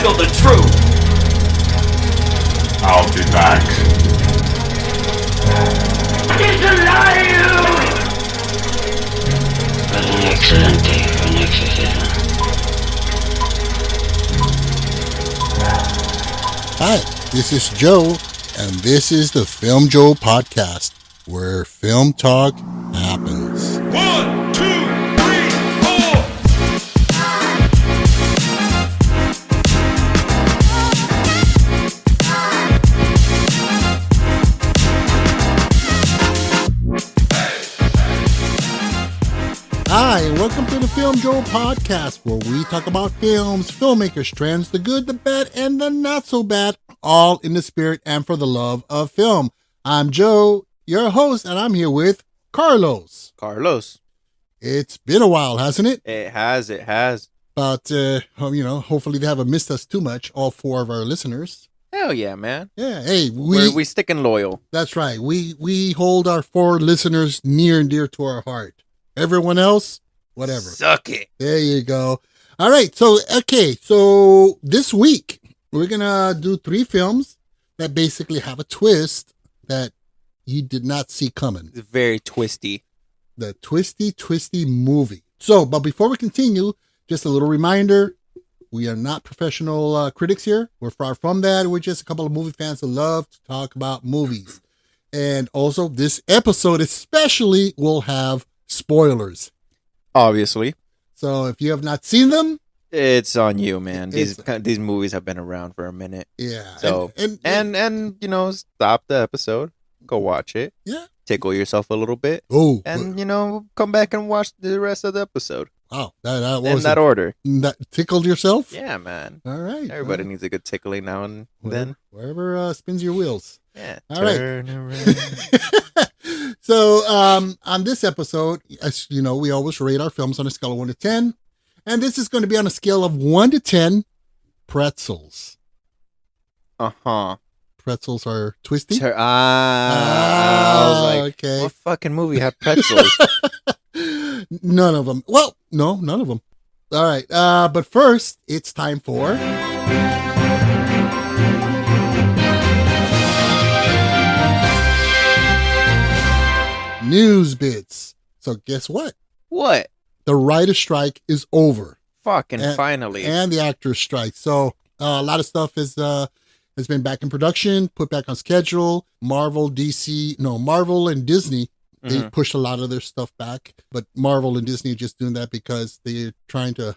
handle the truth. I'll be back. He's alive! Un excelente beneficio. Hi, this is Joe, and this is the Film Joe podcast, where film talk happens. 1, 2, 3, 4. Hi, and welcome to the Film Joe podcast, where we talk about films, filmmakers, trends, the good, the bad, and the not so bad, all in the spirit and for the love of film. I'm Joe, your host, and I'm here with Carlos. Carlos. It's been a while, hasn't it? It has. But, hopefully they haven't missed us too much, all four of our listeners. Hell yeah, man. Yeah, hey, We sticking loyal. That's right. We hold our four listeners near and dear to our heart. Everyone else, whatever. Suck it. There you go. All right. So this week we're going to do 3 films that basically have a twist that you did not see coming. It's very twisty. The twisty movie. So, but before we continue, just a little reminder, we are not professional critics here. We're far from that. We're just a couple of movie fans who love to talk about movies. And also this episode especially will have spoilers. Obviously. So if you have not seen them, It's on you, man. These movies have been around for a minute. yeah. So and you know, stop the episode, go watch it. Yeah. Tickle yourself a little bit. Oh, And you know, come back and watch the rest of the episode. wow. That In was that order. that tickled yourself? Yeah, man. All right. Everybody needs a good tickling now and then. Wherever spins your wheels. Yeah. All right. Turn around. So, on this episode, as you know, we always rate our films on a scale of 1 to 10. And this is going to be on a scale of 1 to 10 pretzels. Uh-huh. Pretzels are twisty? I was like, okay. what fucking movie had pretzels? None of them. Well, no, none of them. All right. But first, it's time for... News bits. So guess what? What? The writer's strike is over. Fucking And- finally. And the actor's strike. So a lot of stuff has been back in production, put back on schedule. Marvel and Disney, they've pushed a lot of their stuff back. But Marvel and Disney are just doing that because they're trying to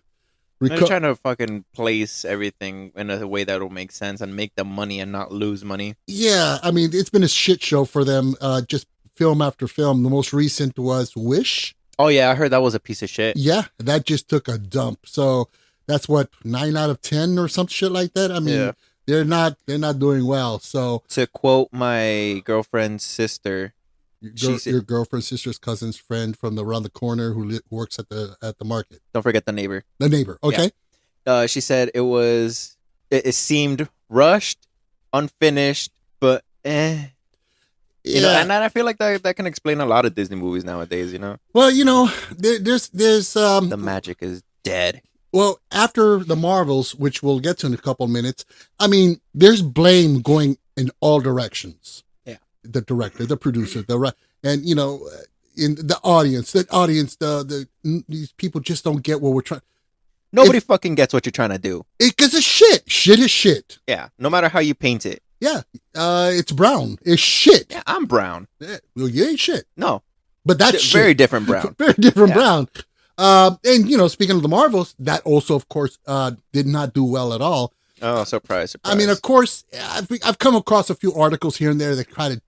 They're trying to fucking place everything in a way that will make sense and make them money and not lose money. Yeah, I mean, it's been a shit show for them, just film after film. The most recent was Wish. Oh yeah, I heard that was a piece of shit. Yeah, that just took a dump. So that's what, 9 out of 10 or some shit like that. I mean, Yeah. they're not doing well. So To quote my girlfriend's sister, your girlfriend's sister's cousin's friend from around the corner who works at the market, don't forget the neighbor. the neighbor. Okay, She said it seemed rushed, unfinished, but You know, and I feel like that can explain a lot of Disney movies nowadays, you know? Well, you know, there's The magic is dead. well, after the Marvels, which we'll get to in a couple of minutes, I mean, there's blame going in all directions. Yeah. The director, the producer, and you know, in the audience, these people just don't get what we're trying. Nobody fucking gets what you're trying to do. Because it's shit. Shit is shit. Yeah, no matter how you paint it. Yeah. It's brown. It's shit. Yeah, I'm brown. Yeah. Well, you ain't shit. No. But that's shit. Very different brown. Very different Yeah. brown. And, you know, speaking of the Marvels, that also, of course, did not do well at all. Oh, surprise. I mean, of course, I've come across a few articles here and there that try to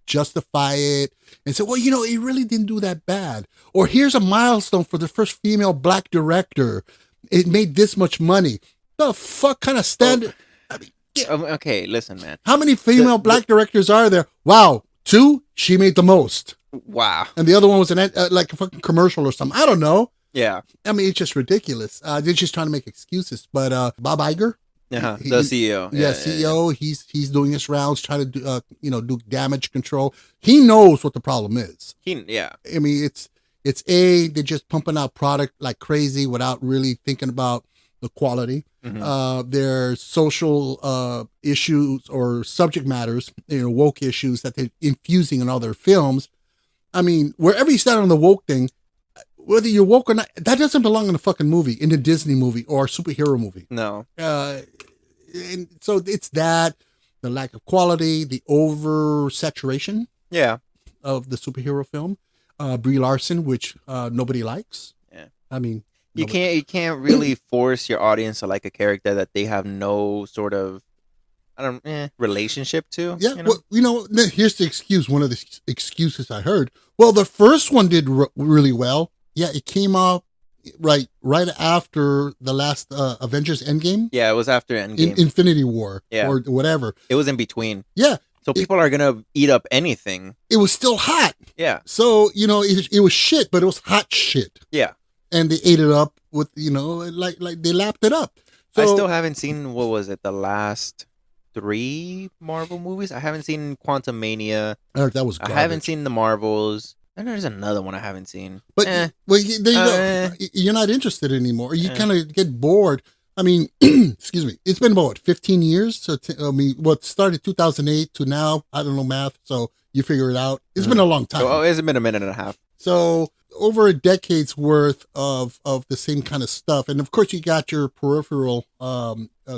justify it and say, well, you know, it really didn't do that bad. Or here's a milestone for the first female black director. It made this much money. The fuck kind of standard? I mean, Okay, listen, man. how many female black directors are there? Wow, 2? She made the most. Wow. And the other one was like a fucking commercial or something. I don't know. Yeah. I mean, it's just ridiculous. They're just trying to make excuses. But Bob Iger, Uh-huh. He- The CEO. yeah, CEO, he's doing his rounds, trying to do, do damage control. He knows what the problem is. Yeah. I mean, they're just pumping out product like crazy without really thinking about equality. Mhm. There's social issues or subject matters, woke issues that they're infusing in all their films. I mean, wherever you stand on the woke thing, whether you're woke or not, that doesn't belong in a fucking movie, in a Disney movie or a superhero movie. No. And so it's that, the lack of quality, the oversaturation Yeah. of the superhero film. Brie Larson, which nobody likes. Yeah. I mean, You nobody- can't really force your audience to like a character that they have no sort of relationship to. Yeah, You know? well, here's the excuse. One of the excuses I heard. Well, the first one did really well. Yeah, it came out right after the last Avengers Endgame, Yeah, it was after Endgame. Infinity War, Yeah. or whatever. It was in between. Yeah, So people are gonna eat up anything. it was still hot. Yeah. So it was shit, but it was hot shit, Yeah. and they ate it up with like they lapped it up. So I still haven't seen, what was it, the last 3 Marvel movies? I haven't seen Quantumania. that was I garbage. haven't seen the Marvels. And there's another one I haven't seen. But Eh. well, there you go. You're not interested anymore. You kind of get bored. I mean, excuse me. It's been about 15 years. So what started 2008 to now? I don't know math, so you figure it out. It's been a long time. Oh, it's been a minute and a half. So over a decade's worth of the same kind of stuff, and of course you got your peripheral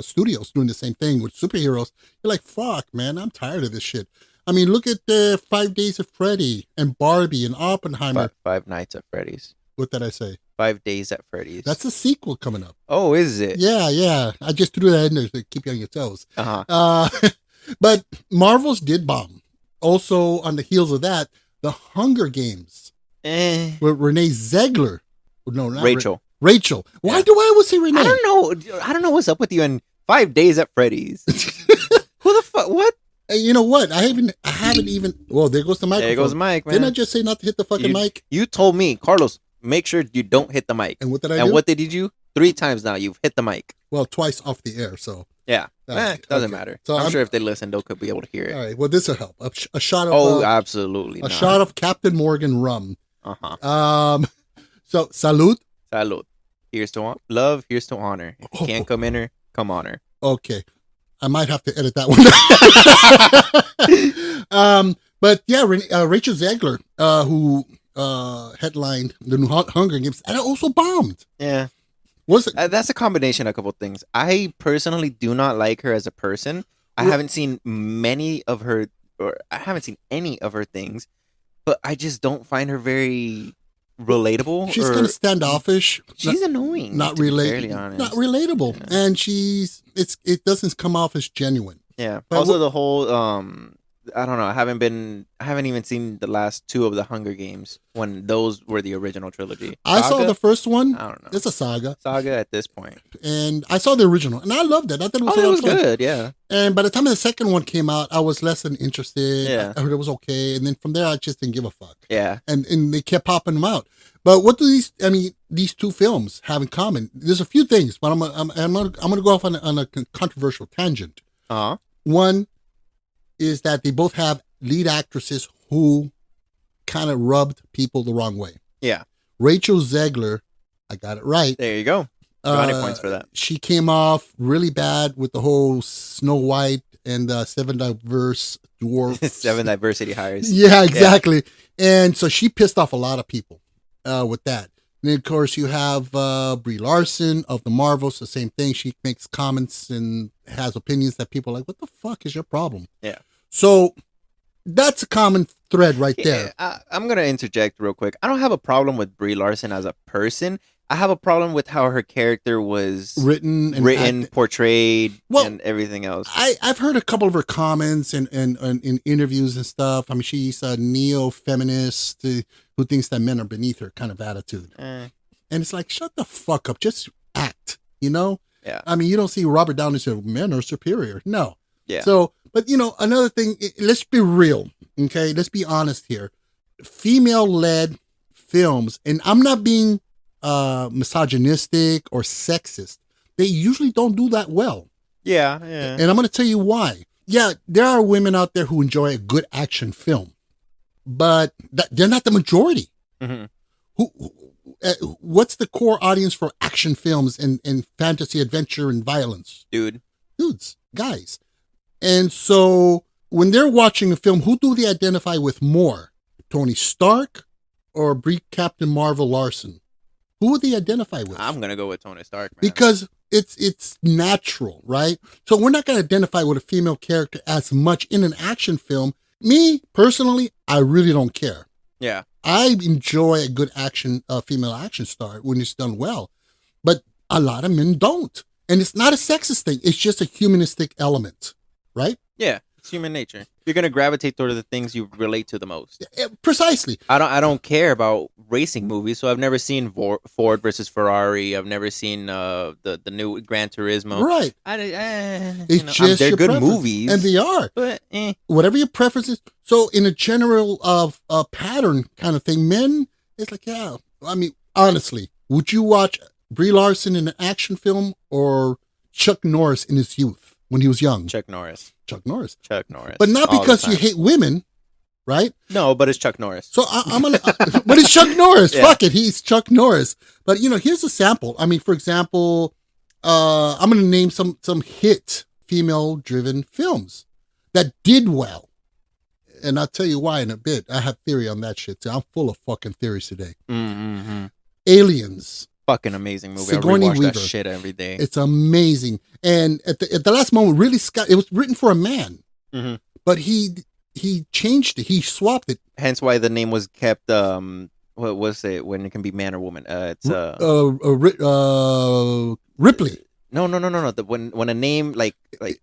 studios doing the same thing with superheroes. You're like, fuck, man, I'm tired of this shit. I mean, look at the 5 Days of Freddy and Barbie and Oppenheimer. Five Nights at Freddy's. What did I say? 5 Days at Freddy's. That's a sequel coming up. Oh, is it? Yeah. I just threw that in there to keep you on your toes. Uh-huh. But Marvel's did bomb. Also, on the heels of that, the Hunger Games with Renee Zegler. No, not Rachel. Rachel. Why Yeah. do I always say Renee? I don't know what's up with you in 5 Days at Freddy's. Who the fuck? What? Hey, you know what? I haven't even. Well, there goes the microphone. There goes Mike, man. Didn't I just say not to hit the fucking mic? You told me, Carlos, make sure you don't hit the mic. And what did I And do? what did you do? 3 times now you've hit the mic. Well, twice off the air. So Yeah. Okay, Doesn't okay. matter. So I'm I'm- sure if they listen, they could be able to hear it. all right. Well, this will help. A shot of. Oh, absolutely. a shot of Captain Morgan rum. Uh-huh. So salud. Salud. Here's to love. Here's to honor. If you can't come in her, come on her. Okay. I might have to edit that one. But yeah, Rachel Zegler, who headlined the new Hunger Games, and it also bombed. Yeah. Was it? That's a combination of a couple things. I personally do not like her as a person. I haven't seen many of her, or I haven't seen any of her things, but I just don't find her very relatable. She's or- kind of standoffish. She's annoying. Not to be relatable. fairly honest. Not relatable, Yeah. and it doesn't come off as genuine. Yeah. But Also, the whole I don't know. I haven't even seen the last 2 of the Hunger Games when those were the original trilogy. I saw Saga? the first one. I don't know. It's a saga, Saga at this point. and I saw the original, and I loved it. I thought it was a Oh, it lot was of fun. good. Yeah. And by the time the second one came out, I was less than interested. Yeah. I heard it was okay, and then from there, I just didn't give a fuck. Yeah. And they kept popping them out. But what do these 2 films have in common? There's a few things, but I'm gonna go off on a controversial tangent. Uh-huh. One is that they both have lead actresses who kind of rubbed people the wrong way. Yeah. Rachel Zegler, I got it right. There you go. Brownie points for that. She came off really bad with the whole Snow White and 7 diverse dwarfs. 7 diversity hires. Yeah, exactly. And so she pissed off a lot of people with that. And then, of course, you have Brie Larson of the Marvels, the same thing. She makes comments and has opinions that people are like, what the fuck is your problem? Yeah. So that's a common thread right there. I'm going to interject real quick. I don't have a problem with Brie Larson as a person. I have a problem with how her character was Written, portrayed, Well, and everything else. I've heard a couple of her comments and in interviews and stuff. I mean, she's a neo-feminist who thinks that men are beneath her kind of attitude. And it's like, shut the fuck up. Just act, you know? Yeah. I mean, you don't see Robert Downey say men are superior. No. Yeah. So, but another thing, let's be real, okay? Let's be honest here. Female-led films, and I'm not being misogynistic or sexist, they usually don't do that well. Yeah. And I'm going to tell you why. Yeah, there are women out there who enjoy a good action film, but they're not the majority. Mhm. Who what's the core audience for action films and fantasy, adventure, and violence? Dudes, guys. And so when they're watching a film, who do they identify with more? Tony Stark or Brie Captain Marvel Larson? Who would they identify with? I'm gonna go with Tony Stark, man. Because it's natural, right? So we're not going to identify with a female character as much in an action film. Me, personally, I really don't care. Yeah. I enjoy a good action, female action star when it's done well. But a lot of men don't. And it's not a sexist thing. It's just a humanistic element, right? Yeah. It's human nature. You're gonna gravitate toward the things you relate to the most. Precisely. I don't care about racing movies, so I've never seen Ford versus Ferrari. I've never seen the new Gran Turismo. Right. It's just they're your good preference. movies, and they are. But whatever your preference is. So in a general of pattern kind of thing, men, it's like, yeah. I mean, honestly, would you watch Brie Larson in an action film or Chuck Norris in his youth when he was young? Chuck Norris. But not because you hate women, right? No, but it's Chuck Norris. So I'm gonna, but it's Chuck Norris. Yeah. Fuck it, he's Chuck Norris. But here's a sample. I mean, for example, I'm gonna name some hit female-driven films that did well, and I'll tell you why in a bit. I have theory on that shit too. I'm full of fucking theories today. Mm-hmm. Aliens. Fucking amazing movie. Sigourney I rewatch Weaver. that shit every day. It's amazing. And at the last moment, really, it was written for a man, but he changed it. He swapped it. Hence why the name was kept. What was it when it can be man or woman? It's Ripley. No. When a name like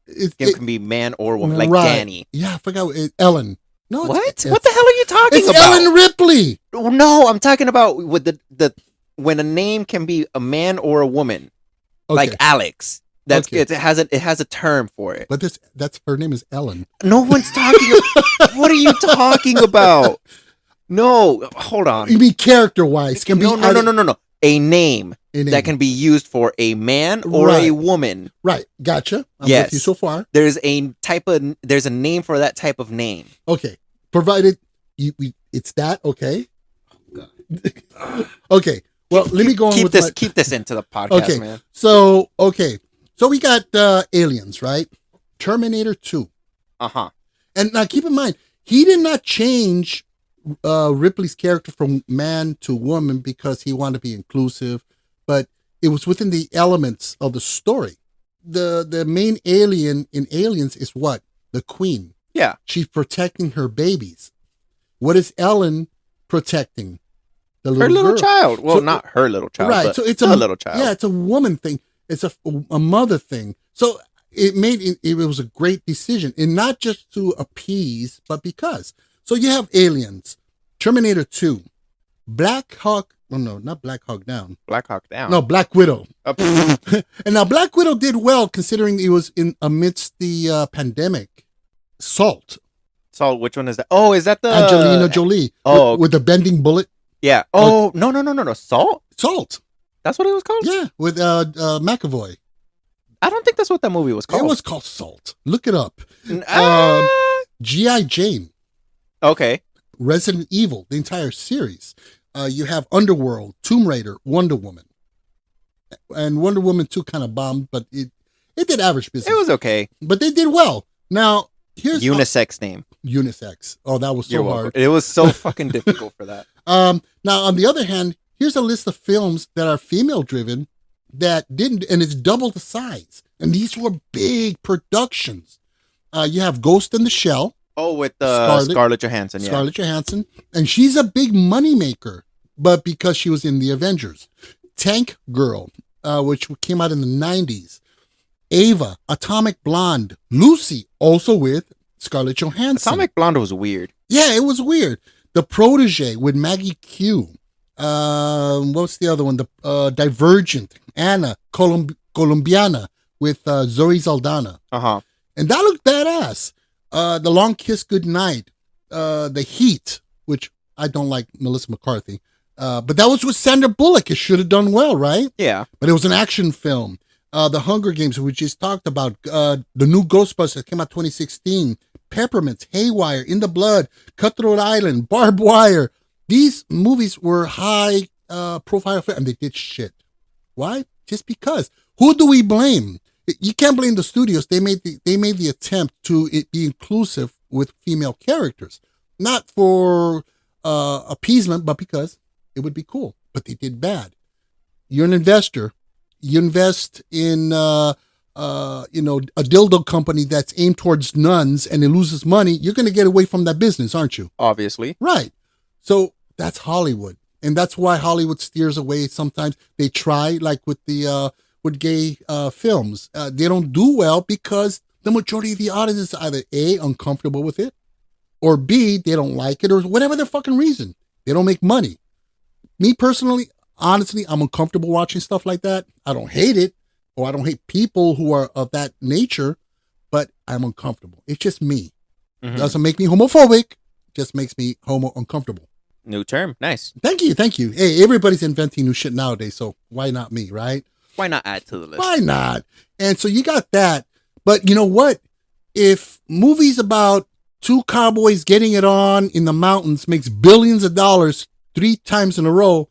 It can be man or woman, like right. Danny. Yeah, I forgot. Ellen. No, What? What the hell are you talking it's about? Ellen Ripley. No, I'm talking about with the when a name can be a man or a woman, like Alex. That's Okay. it has a term for it. But that's her name is Ellen. No one's talking. What are you talking about? No, hold on. You mean character-wise? Can No. A name A name. that can be used for a man or Right. a woman. Right. Gotcha. I'm Yes. with you so far. There's a name for that type of name. Okay. Provided it's that. Okay. Okay. Well, let me go on with Keep this into the podcast, Okay. man. So we got Aliens, right? Terminator 2. Uh-huh. And now keep in mind, he did not change Ripley's character from man to woman because he wanted to be inclusive, but it was within the elements of the story. The main alien in Aliens is what? The Queen. Yeah. She's protecting her babies. What is Ellen protecting? The Her little girl. child. Well, So- not her little child, Right. but So it's a little child. Yeah, it's a woman thing. It's a mother thing. So it was a great decision, and not just to appease, but because. So you have Aliens, Terminator 2, Black Hawk. Oh no, not Black Hawk Down. Black Hawk Down. No, Black Widow. Pfft. And now Black Widow did well considering it was amidst the pandemic. Salt. So which one is that? Oh, is that the Angelina Jolie. oh, with the bending bullet. Yeah. Oh, no. Salt? Salt. That's what it was called? Yeah, with McAvoy. I don't think that's what that movie was called. It was called Salt. Look it up. Ah, G.I. Jane, okay. Resident Evil, the entire series. You have Underworld, Tomb Raider, Wonder Woman. And Wonder Woman 2 kind of bombed, but it did average business. It was okay. But they did well. Now, here's... Unisex name. Unisex. Oh, that was so You're hard. welcome. It was so fucking difficult for that. Now, on the other hand, here's a list of films that are female-driven that didn't, and it's double the size. And these were big productions. You have Ghost in the Shell. Oh, with Scarlett Johansson, yeah. Scarlett Johansson. And she's a big moneymaker, but because she was in the Avengers. Tank Girl, which came out in the 90s. Ava, Atomic Blonde. Lucy, also with Scarlett Johansson. Atomic Blonde was weird. Yeah, it was weird. The Protege with Maggie Q. What's the other one? The Divergent. Anna Colombiana with Zoe Saldana. Uh-huh. And that looked badass. The Long Kiss Goodnight. The Heat, which I don't like Melissa McCarthy. But that was with Sandra Bullock. It should have done well, right? Yeah. But it was an action film. The Hunger Games, we just talked about. The new Ghostbusters came out 2016. Peppermints, Haywire, In the Blood, Cutthroat Island, Barbed Wire. These movies were high profile film, and they did shit. Why? Just because. Who do we blame? You can't blame the studios. They made the attempt to be inclusive with female characters, not for appeasement, but because it would be cool. But they did bad. You're an investor. You invest in a dildo company that's aimed towards nuns, and it loses money. You're going to get away from that business, aren't you? Obviously. Right. So that's Hollywood, and that's why Hollywood steers away. Sometimes they try, like with the with gay films, they don't do well because the majority of the audience is either A, uncomfortable with it, or B, they don't like it, or whatever their fucking reason. They don't make money. Me personally, honestly, I'm uncomfortable watching stuff like that. I don't hate it, or I don't hate people who are of that nature, but I'm uncomfortable. It's just me. Mhm. Doesn't make me homophobic, just makes me uncomfortable. New term. Nice. Thank you. Hey, everybody's inventing new shit nowadays, so why not me, right? Why not add to the list? Why not? And so you got that. But you know what? If movies about two cowboys getting it on in the mountains makes billions of dollars 3 times in a row,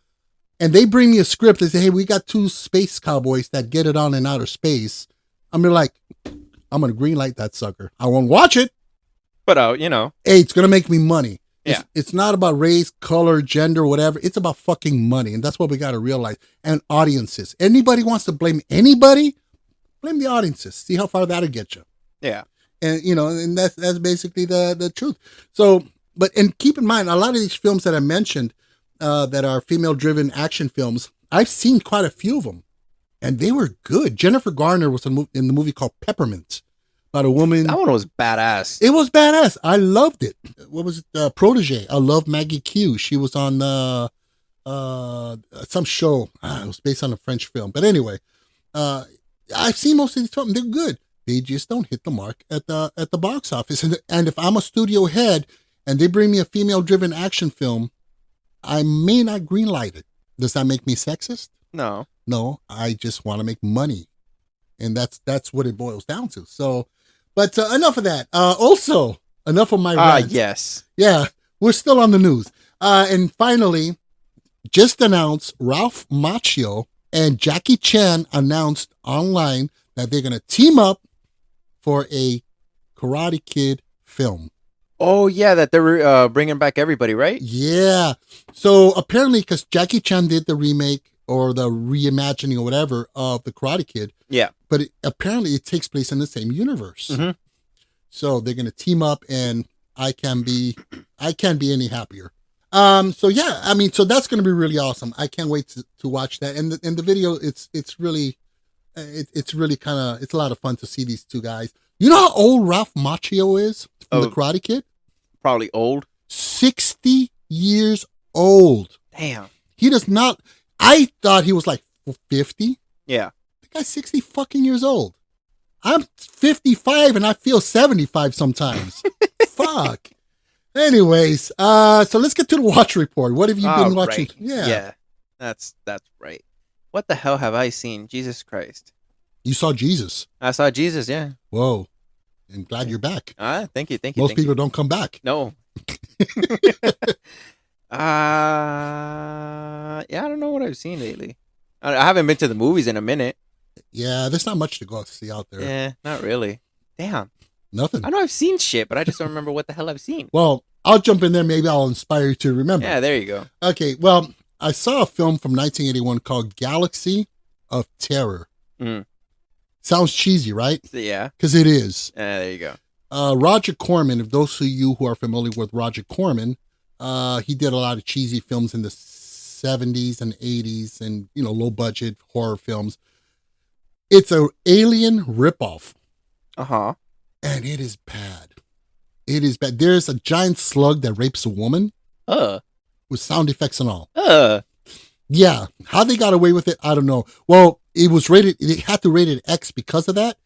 and they bring me a script and say, hey, we got 2 space cowboys that get it on in outer space, I'm like, I'm going to greenlight that sucker. I won't watch it. But, Hey, it's going to make me money. Yeah. It's not about race, color, gender, whatever. It's about fucking money. And that's what we got to realize. And audiences. Anybody wants to blame anybody, blame the audiences. See how far that'll get you. Yeah. And, and that's basically the truth. So, and keep in mind, a lot of these films that I mentioned that are female-driven action films, I've seen quite a few of them. And they were good. Jennifer Garner was in the movie called Peppermint. About a woman. That one was badass. It was badass. I loved it. What was it? Protege. I love Maggie Q. She was on some show. It was based on a French film. But anyway, I've seen most of these films. They're good. They just don't hit the mark at the box office. And if I'm a studio head and they bring me a female-driven action film, I may not greenlight it. Does that make me sexist? No. No, I just want to make money. And that's what it boils down to. So, but enough of that. Also, enough of my rants. Yes. Yeah, we're still on the news. And finally, just announced Ralph Macchio and Jackie Chan announced online that they're going to team up for a Karate Kid film. Oh, yeah, that they're bringing back everybody, right? Yeah. So apparently, because Jackie Chan did the remake or the reimagining or whatever of the Karate Kid. Yeah. But apparently it takes place in the same universe. Mm-hmm. So they're going to team up, and I can't be any happier. So yeah, I mean, so that's going to be really awesome. I can't wait to watch that. And the video, it's really kind of, it's a lot of fun to see these two guys. You know how old Ralph Macchio is from the Karate Kid? Probably old. 60 years old. Damn. He does not, I thought he was like 50. Yeah. The guy's 60 fucking years old. I'm 55 and I feel 75 sometimes. Fuck. Anyways, so let's get to the watch report. What have you been watching? Right. Yeah. That's right. What the hell have I seen? Jesus Christ. You saw Jesus. I saw Jesus, yeah. Whoa. I'm glad you're back. Thank you. Most people don't come back. No. Yeah, I don't know what I've seen lately. I haven't been to the movies in a minute. Yeah, there's not much to go see out there. Yeah, not really. Damn. Nothing. I know I've seen shit, but I just don't remember what the hell I've seen. Well, I'll jump in there. Maybe I'll inspire you to remember. Yeah, there you go. Okay, well, I saw a film from 1981 called Galaxy of Terror. Sounds cheesy, right? Yeah. Because it is. There you go. Roger Corman, if those of you who are familiar with Roger Corman, he did a lot of cheesy films in the 70s and 80s and, low budget horror films. It's an alien ripoff. Uh-huh. And it is bad. It is bad. There's a giant slug that rapes a woman. With sound effects and all. Yeah. How they got away with it, I don't know. Well, it was rated, they had to rate it X because of that.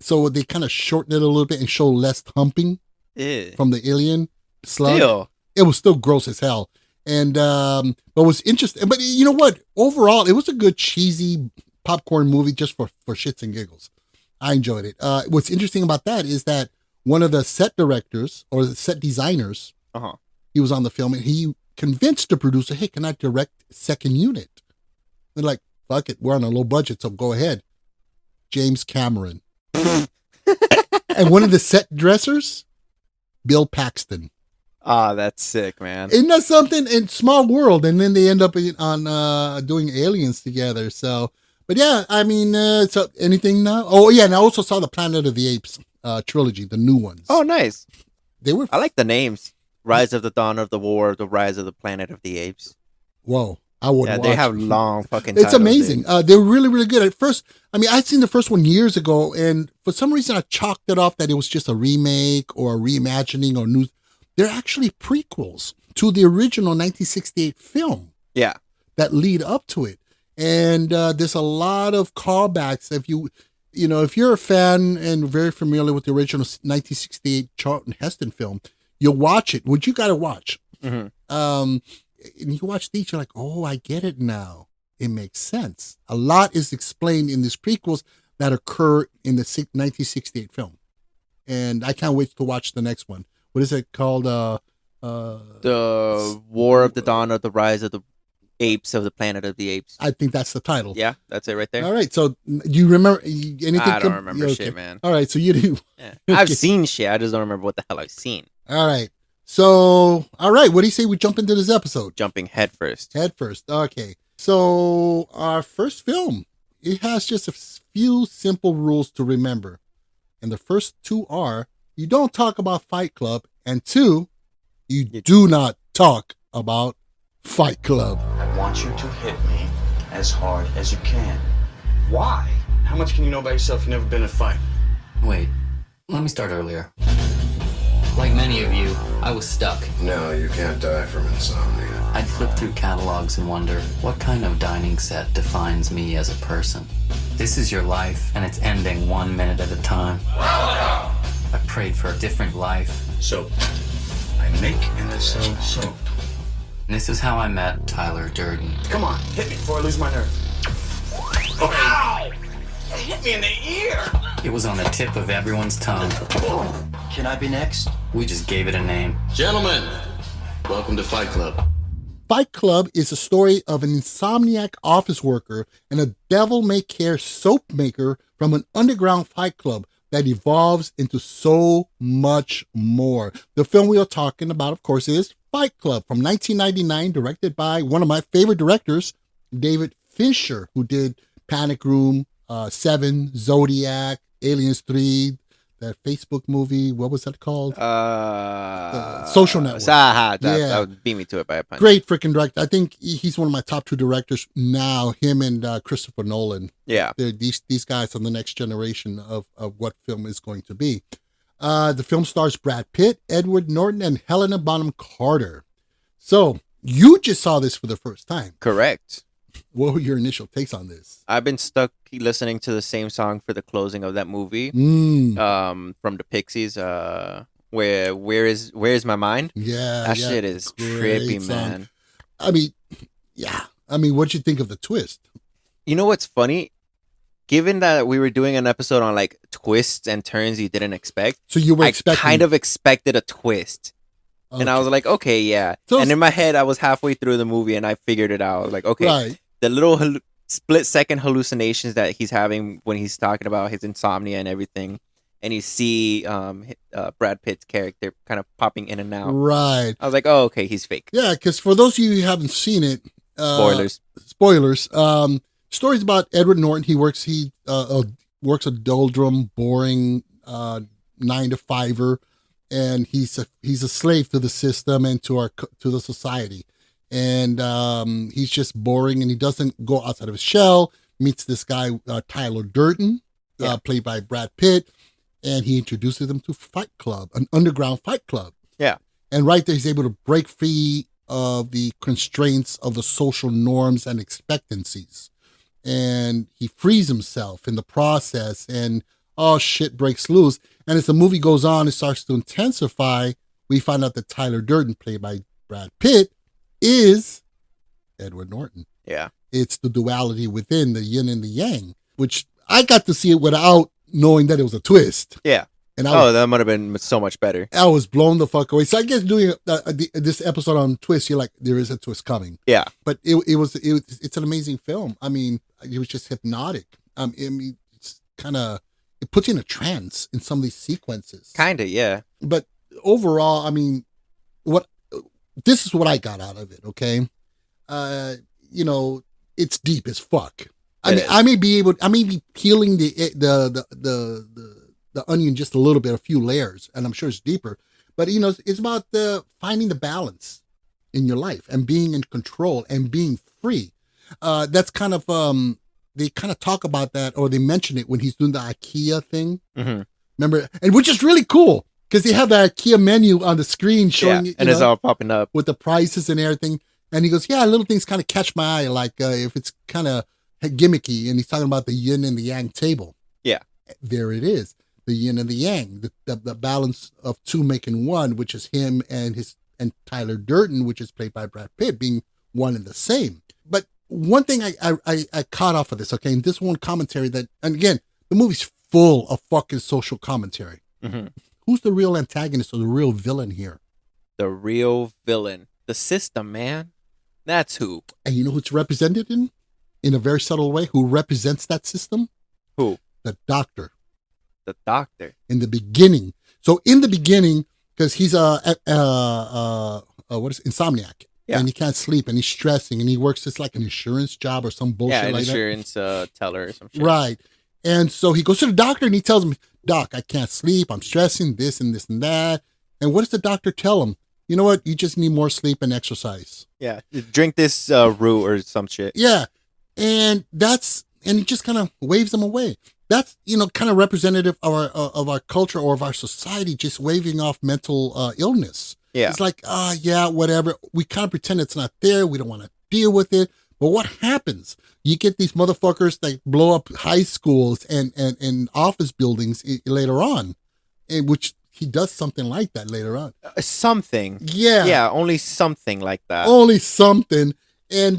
So they kind of shortened it a little bit and show less humping from the alien slug. Still. It was still gross as hell. And, but was interesting. But you know what? Overall, it was a good cheesy popcorn movie just for shits and giggles. I enjoyed it. What's interesting about that is that one of the set directors or the set designers, he was on the film and he convinced the producer, hey, can I direct second unit? They're like, fuck it, we're on a low budget, so go ahead. James Cameron. And one of the set dressers, Bill Paxton. Oh, that's sick, man. Isn't that something? In Small World, and then they end up on doing Aliens together. So, but yeah, I mean, so anything now? Oh yeah, and I also saw the Planet of the Apes trilogy, the new ones. Oh, nice. They were. I like the names. Rise of the Dawn of the War, The Rise of the Planet of the Apes. Whoa, I would. Yeah, watch. they have long fucking. It's titles, amazing. dude. They're really, really good. At first, I mean, I'd seen the first one years ago, and for some reason, I chalked it off that it was just a remake or a reimagining or new. They're actually prequels to the original 1968 film. Yeah. That lead up to it, and there's a lot of callbacks. If if you're a fan and very familiar with the original 1968 Charlton Heston film, you'll watch it. Which you got to watch. Mm-hmm. And you watch these, you're like, oh, I get it now. It makes sense. A lot is explained in these prequels that occur in the 1968 film. And I can't wait to watch the next one. What is it called? The War of the Dawn of the Rise of the Apes of the Planet of the Apes. I think that's the title. Yeah, that's it right there. All right. So do you remember anything? I don't remember okay. shit, man. All right. So you do. Yeah. I've seen shit. I just don't remember what the hell I've seen. All right. So, all right. What do you say we jump into this episode? Jumping head first. Head first. Okay. So our first film, it has just a few simple rules to remember. And the first two are, you don't talk about Fight Club. And two, you do not talk about Fight Club. I want you to hit me as hard as you can. Why? How much can you know about yourself? You've never been in a fight. Wait, let me start earlier. Like many of you, I was stuck. No, you can't die from insomnia. I'd flip through catalogs and wonder, what kind of dining set defines me as a person? This is your life, and it's ending 1 minute at a time. I prayed for a different life. Soap. I make and I sell soap. And this is how I met Tyler Durden. Come on, hit me before I lose my nerve. Oh, ow! Hit me in the ear! It was on the tip of everyone's tongue. Can I be next? We just gave it a name. Gentlemen, welcome to Fight Club. Fight Club is a story of an insomniac office worker and a devil-may-care soap maker from an underground fight club that evolves into so much more. The film we are talking about, of course, is Fight Club from 1999, directed by one of my favorite directors, David Fincher, who did Panic Room, Seven, Zodiac, Aliens 3, that Facebook movie. What was that called? Social Network. That would beat me to it by a punch. Great freaking director. I think he's one of my top two directors now, him and Christopher Nolan. Yeah. These guys are the next generation of what film is going to be. The film stars Brad Pitt, Edward Norton, and Helena Bonham Carter. So you just saw this for the first time. Correct. What were your initial takes on this? I've been stuck listening to the same song for the closing of that movie. From the Pixies. Where is my mind? Yeah, that shit is trippy, song. Man. I mean, yeah. I mean, what'd you think of the twist? You know what's funny? Given that we were doing an episode on like twists and turns you didn't expect, so you were I expecting kind of expected a twist. Okay. And I was like, okay, yeah. So and in my head, I was halfway through the movie and I figured it out. I was like, okay, right. The little split-second hallucinations that he's having when he's talking about his insomnia and everything, and you see Brad Pitt's character kind of popping in and out. Right. I was like, oh, okay, he's fake. Yeah, because for those of you who haven't seen it, Spoilers. Stories about Edward Norton. He works a doldrum, boring 9-to-5er, and he's a slave to the system and to the society. And he's just boring, and he doesn't go outside of his shell. Meets this guy Tyler Durden, played by Brad Pitt, and he introduces him to Fight Club, an underground fight club. Yeah. And right there, he's able to break free of the constraints of the social norms and expectancies. And he frees himself in the process, and all shit breaks loose. And as the movie goes on, it starts to intensify. We find out that Tyler Durden, played by Brad Pitt, is Edward Norton. Yeah. It's the duality within, the yin and the yang, which I got to see it without knowing that it was a twist. Yeah. And that might have been so much better. I was blown the fuck away. So I guess doing this episode on twist, you're like, there is a twist coming. Yeah. But it's an amazing film. I mean, it was just hypnotic. I mean, it's kind of, it puts you in a trance in some of these sequences. Kind of, yeah. But overall, I mean, this is what I got out of it. Okay, you know, it's deep as fuck. I may be peeling the onion just a little bit, a few layers, and I'm sure it's deeper. But you know, it's about finding the balance in your life and being in control and being free. That's kind of they kind of talk about that, or they mention it when he's doing the IKEA thing. Mm-hmm. Remember, and which is really cool because they have the IKEA menu on the screen showing, and it's all popping up with the prices and everything. And he goes, "Yeah, little things kind of catch my eye, like if it's kind of gimmicky." And he's talking about the yin and the yang table. Yeah, there it is, the yin and the yang, the balance of two making one, which is him and Tyler Durden, which is played by Brad Pitt, being one and the same. But one thing I caught off of this, okay, and this one commentary that, and again, the movie's full of fucking social commentary. Mm-hmm. Who's the real antagonist or the real villain here? The real villain. The system, man. That's who. And you know who's represented in a very subtle way? Who represents that system? Who? The doctor. The doctor. In the beginning. So in the beginning, because he's insomniac. Yeah. And he can't sleep and he's stressing and he works just like an insurance job or some bullshit like insurance teller or some shit. Right. And so he goes to the doctor and he tells him, "Doc, I can't sleep. I'm stressing this and this and that." And what does the doctor tell him? You know what? You just need more sleep and exercise. Yeah. Drink this root or some shit. Yeah. And he just kind of waves them away. That's, you know, kind of representative of our culture or of our society, just waving off mental illness. Yeah. It's like, yeah, whatever. We kind of pretend it's not there. We don't want to deal with it. But what happens? You get these motherfuckers that blow up high schools and office buildings later on, which he does something like that later on. Something. Yeah. Yeah, only something like that. Only something. And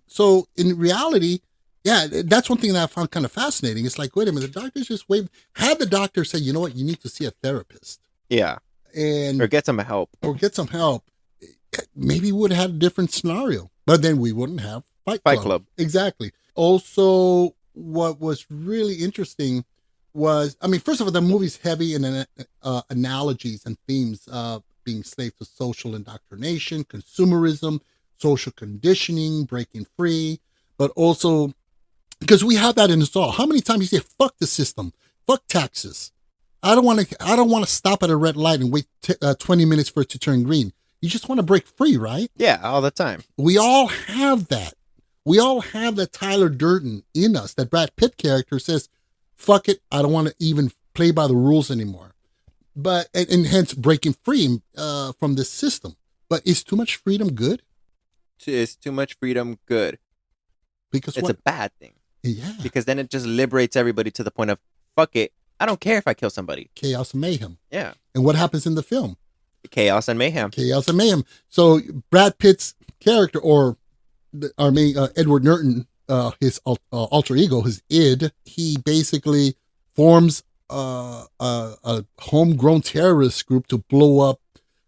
so in reality, yeah, that's one thing that I found kind of fascinating. It's like, wait a minute, the doctor's just waiting. Had the doctor say, "You know what, you need to see a therapist." Yeah. Or get some help. Maybe we would have had a different scenario. But then we wouldn't have Fight Club. Exactly. Also, what was really interesting was, I mean, first of all, the movie's heavy in analogies and themes, being slave to social indoctrination, consumerism, social conditioning, breaking free, but also because we have that in us all. How many times you say, "Fuck the system, fuck taxes. I don't want to stop at a red light and wait 20 minutes for it to turn green." You just want to break free, right? Yeah, all the time. We all have that. We all have that Tyler Durden in us. That Brad Pitt character says, "Fuck it, I don't want to even play by the rules anymore." But and hence breaking free from this system. But is too much freedom good? Is too much freedom good? Because it's a bad thing. Yeah. Because then it just liberates everybody to the point of, fuck it, I don't care if I kill somebody. Chaos and mayhem. Yeah. And what happens in the film? Chaos and mayhem. Chaos and mayhem. So Brad Pitt's character, or our main Edward Norton, his alter ego, his id, he basically forms a homegrown terrorist group to blow up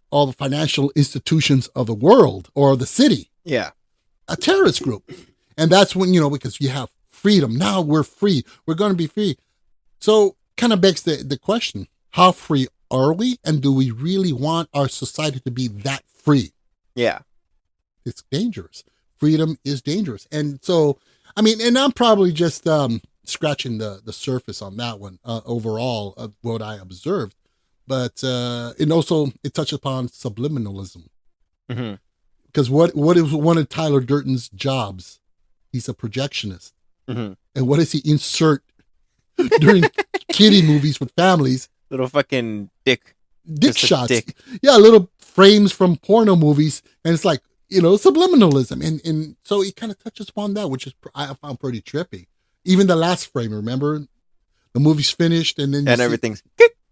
all the financial institutions of the world or the city. Yeah. A terrorist group. And that's when, you know, because you have freedom. Now we're free. We're going to be free. So kind of begs the question, how free are we? And do we really want our society to be that free? Yeah. It's dangerous. Freedom is dangerous. And so, I mean, and I'm probably just scratching the surface on that one overall of what I observed. But it touches upon subliminalism. Mm-hmm. Because what is one of Tyler Durden's jobs? He's a projectionist. Mm-hmm. And what does he insert during kiddie movies with families? Little fucking dick shots. Dick. Yeah, little frames from porno movies. And it's like, you know, subliminalism. And so he kind of touches upon that, which is I found pretty trippy. Even the last frame, remember? The movie's finished and then everything's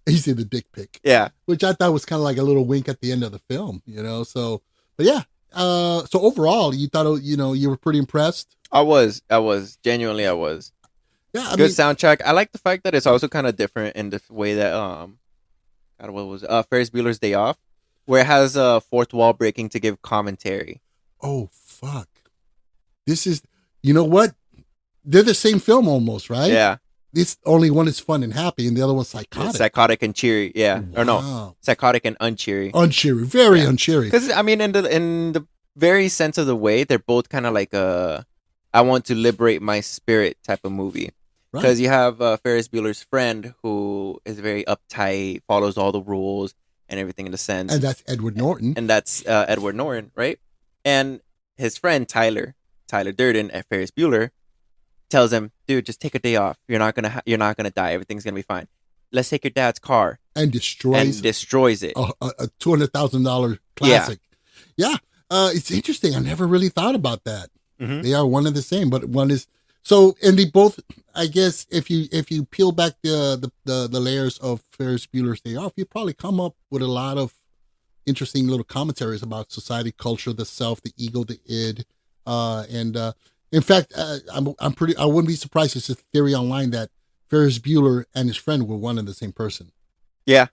you see the dick pic. Yeah. Which I thought was kind of like a little wink at the end of the film, you know? So, but yeah. So overall, you thought, you know, you were pretty impressed? I was. Genuinely, I was. Yeah, I Good mean, soundtrack. I like the fact that it's also kind of different in the way that God, what was it? Ferris Bueller's Day Off, where it has fourth wall breaking to give commentary. oh fuck, this is, you know what? They're the same film almost, right? Yeah, This only one is fun and happy, and the other one's yeah, psychotic. psychotic and cheery. Yeah, or no, Wow. psychotic and uncheery. Uncheery, very Yeah. uncheery. Because I mean, in the very sense of the way, they're both kind of like I want to liberate my spirit type of movie. Because you have Ferris Bueller's friend who is very uptight, follows all the rules and everything in a sense. And that's Edward Norton. And that's Edward Norton, right? And his friend Tyler Durden at Ferris Bueller tells him, "Dude, just take a day off. You're not gonna die. Everything's gonna be fine. Let's take your dad's car." And destroys it. a $200,000 classic. Yeah. It's interesting. I never really thought about that. Mhm. They are one and the same, but one is so, and they both, I guess, if you peel back the layers of Ferris Bueller's Day Off, you probably come up with a lot of interesting little commentaries about society, culture, the self, the ego, the id, and in fact, I wouldn't be surprised. It's a theory online that Ferris Bueller and his friend were one and the same person. Yeah.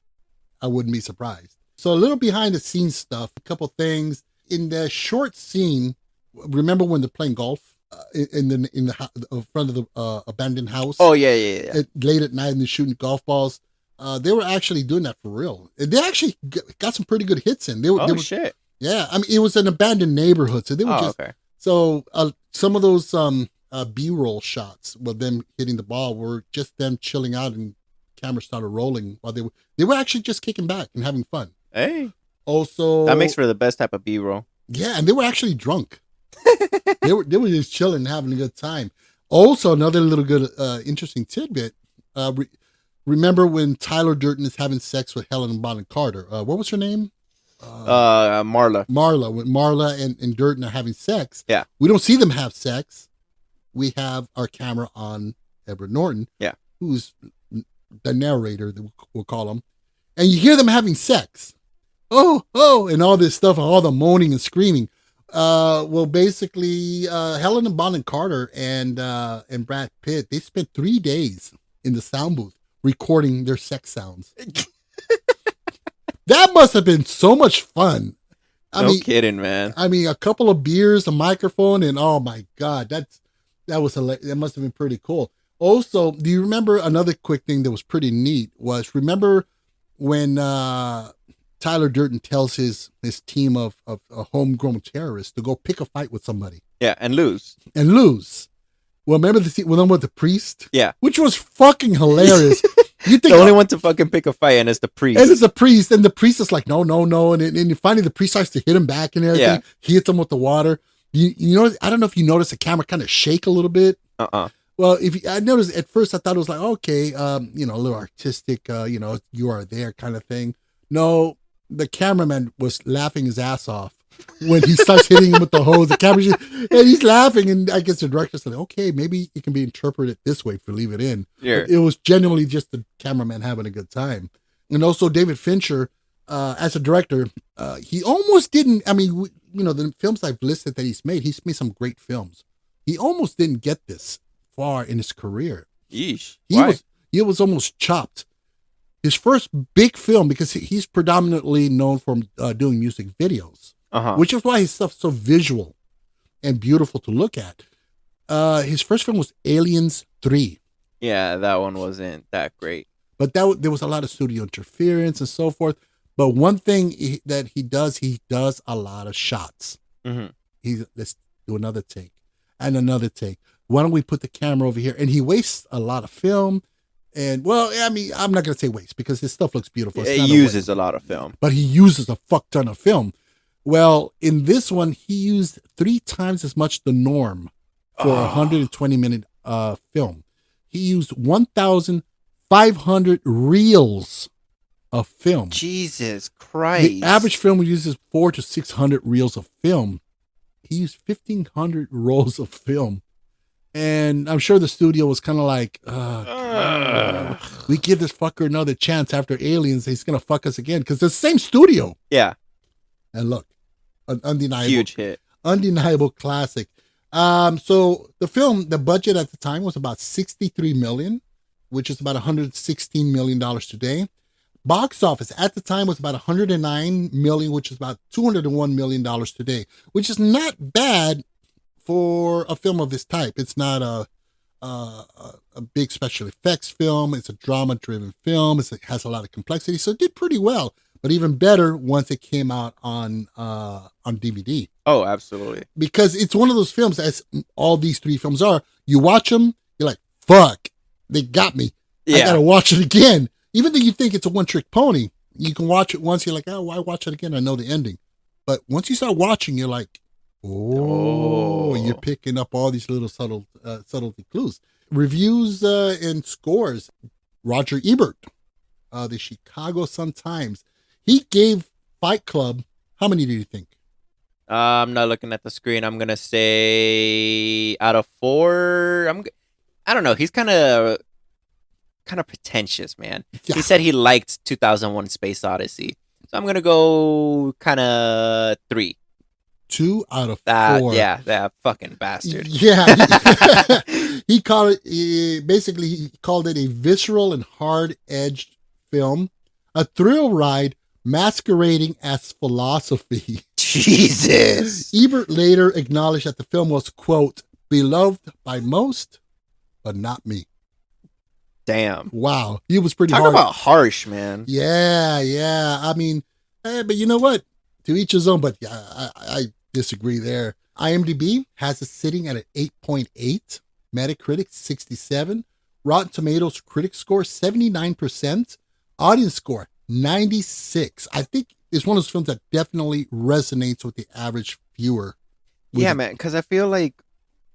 I wouldn't be surprised. So a little behind the scenes stuff, a couple things in the short scene. Remember when they're playing golf in the front of the abandoned house? Oh yeah. Late at night and they're shooting golf balls. They were actually doing that for real. They actually got some pretty good hits in. They were Shit. Yeah, I mean it was an abandoned neighborhood, so they were Okay. So some of those B-roll shots with them hitting the ball were just them chilling out and camera started rolling while they were actually just kicking back and having fun. Hey. Also, That makes for the best type of B-roll. yeah, and they were actually drunk. they were just chilling and having a good time. Also, another little good interesting tidbit. Remember when Tyler Durden is having sex with Helen Bonham Carter? What was her name? Marla. Marla. When Marla and Durden are having sex, Yeah. we don't see them have sex. We have our camera on Edward Norton, Yeah. who's the narrator, we'll call him, and you hear them having sex. Oh, and all this stuff, all the moaning and screaming. Well, basically, Helen Bonham Carter and Brad Pitt, they spent 3 days in the sound booth recording their sex sounds. That must have been so much fun. I mean, Kidding, man. I mean, a couple of beers, a microphone, and oh my God, that was hilarious. That must have been pretty cool. Also, do you remember another quick thing that was pretty neat was remember when Tyler Durden tells his team of homegrown terrorists to go pick a fight with somebody Yeah, and lose. and lose. Well, remember the scene with the priest? Yeah. Which was fucking hilarious. You think The only one to fucking pick a fight and it's the priest. and it's a priest, and the priest is like, no, and finally the priest starts to hit him back and everything. Yeah. He hits him with the water. You know, I don't know if you noticed the camera kind of shake a little bit. Well, I noticed at first, I thought it was like, okay, a little artistic, you are there kind of thing. No, the cameraman was laughing his ass off when he starts hitting him with the hose. The camera, and he's laughing, and I guess the director said, okay, maybe it can be interpreted this way if we leave it in. Yeah. It was genuinely just the cameraman having a good time. And also David Fincher, as a director, he almost didn't, I mean, the films I've listed that he's made some great films. He almost didn't get this far in his career. Yeesh. He was almost chopped. His first big film, because he's predominantly known for doing music videos, which is why his stuff's so visual and beautiful to look at. His first film was Aliens 3. Yeah, that one wasn't that great. But there was a lot of studio interference and so forth. But one thing that he does a lot of shots. Mm-hmm. Let's do another take and another take. Why don't we put the camera over here? And he wastes a lot of film. And, well, I mean, I'm not going to say waste because his stuff looks beautiful. It uses a lot of film. But he uses a fuck ton of film. Well, in this one, he used 3 times as much the norm for a 120-minute film. He used 1,500 reels of film. Jesus Christ. The average film uses 400 to 600 reels of film. He used 1,500 rolls of film. And I'm sure the studio was kind of like, we give this fucker another chance after Aliens. He's going to fuck us again because it's the same studio. Yeah. And look, an undeniable. Huge hit. Undeniable classic. So the film, the budget at the time was about $63 million, which is about $116 million today. Box office at the time was about $109 million, which is about $201 million today, which is not bad for a film of this type. It's not a big special effects film. It's a drama-driven film. It has a lot of complexity, so it did pretty well. But even better once it came out on DVD. Oh, absolutely. Because it's one of those films, as all these three films are. You watch them, you're like, "Fuck, they got me. I gotta watch it again." Even though you think it's a one-trick pony, you can watch it once. You're like, "Oh, why watch it again? I know the ending." But once you start watching, you're like, "Oh, you're picking up all these little subtlety clues." Reviews and scores. Roger Ebert, the Chicago Sun-Times, he gave Fight Club, how many do you think? I'm not looking at the screen. I'm gonna say out of 4. I don't know. He's kind of pretentious, man. Yeah. He said he liked 2001: Space Odyssey, so I'm gonna go kind of 3. 2 out of 4. Yeah, that fucking bastard. Yeah. He called it, basically, he called it a visceral and hard-edged film, a thrill ride masquerading as philosophy. Jesus. Ebert later acknowledged that the film was, quote, beloved by most, but not me. Damn. Wow. He was pretty Talk hard. about harsh, man. Yeah. I mean, but you know what? To each his own, but yeah, I disagree there. IMDb has it sitting at an 8.8, Metacritic 67, Rotten Tomatoes critic score 79%, audience score 96. I think it's one of those films that definitely resonates with the average viewer. Yeah, man, because I feel like,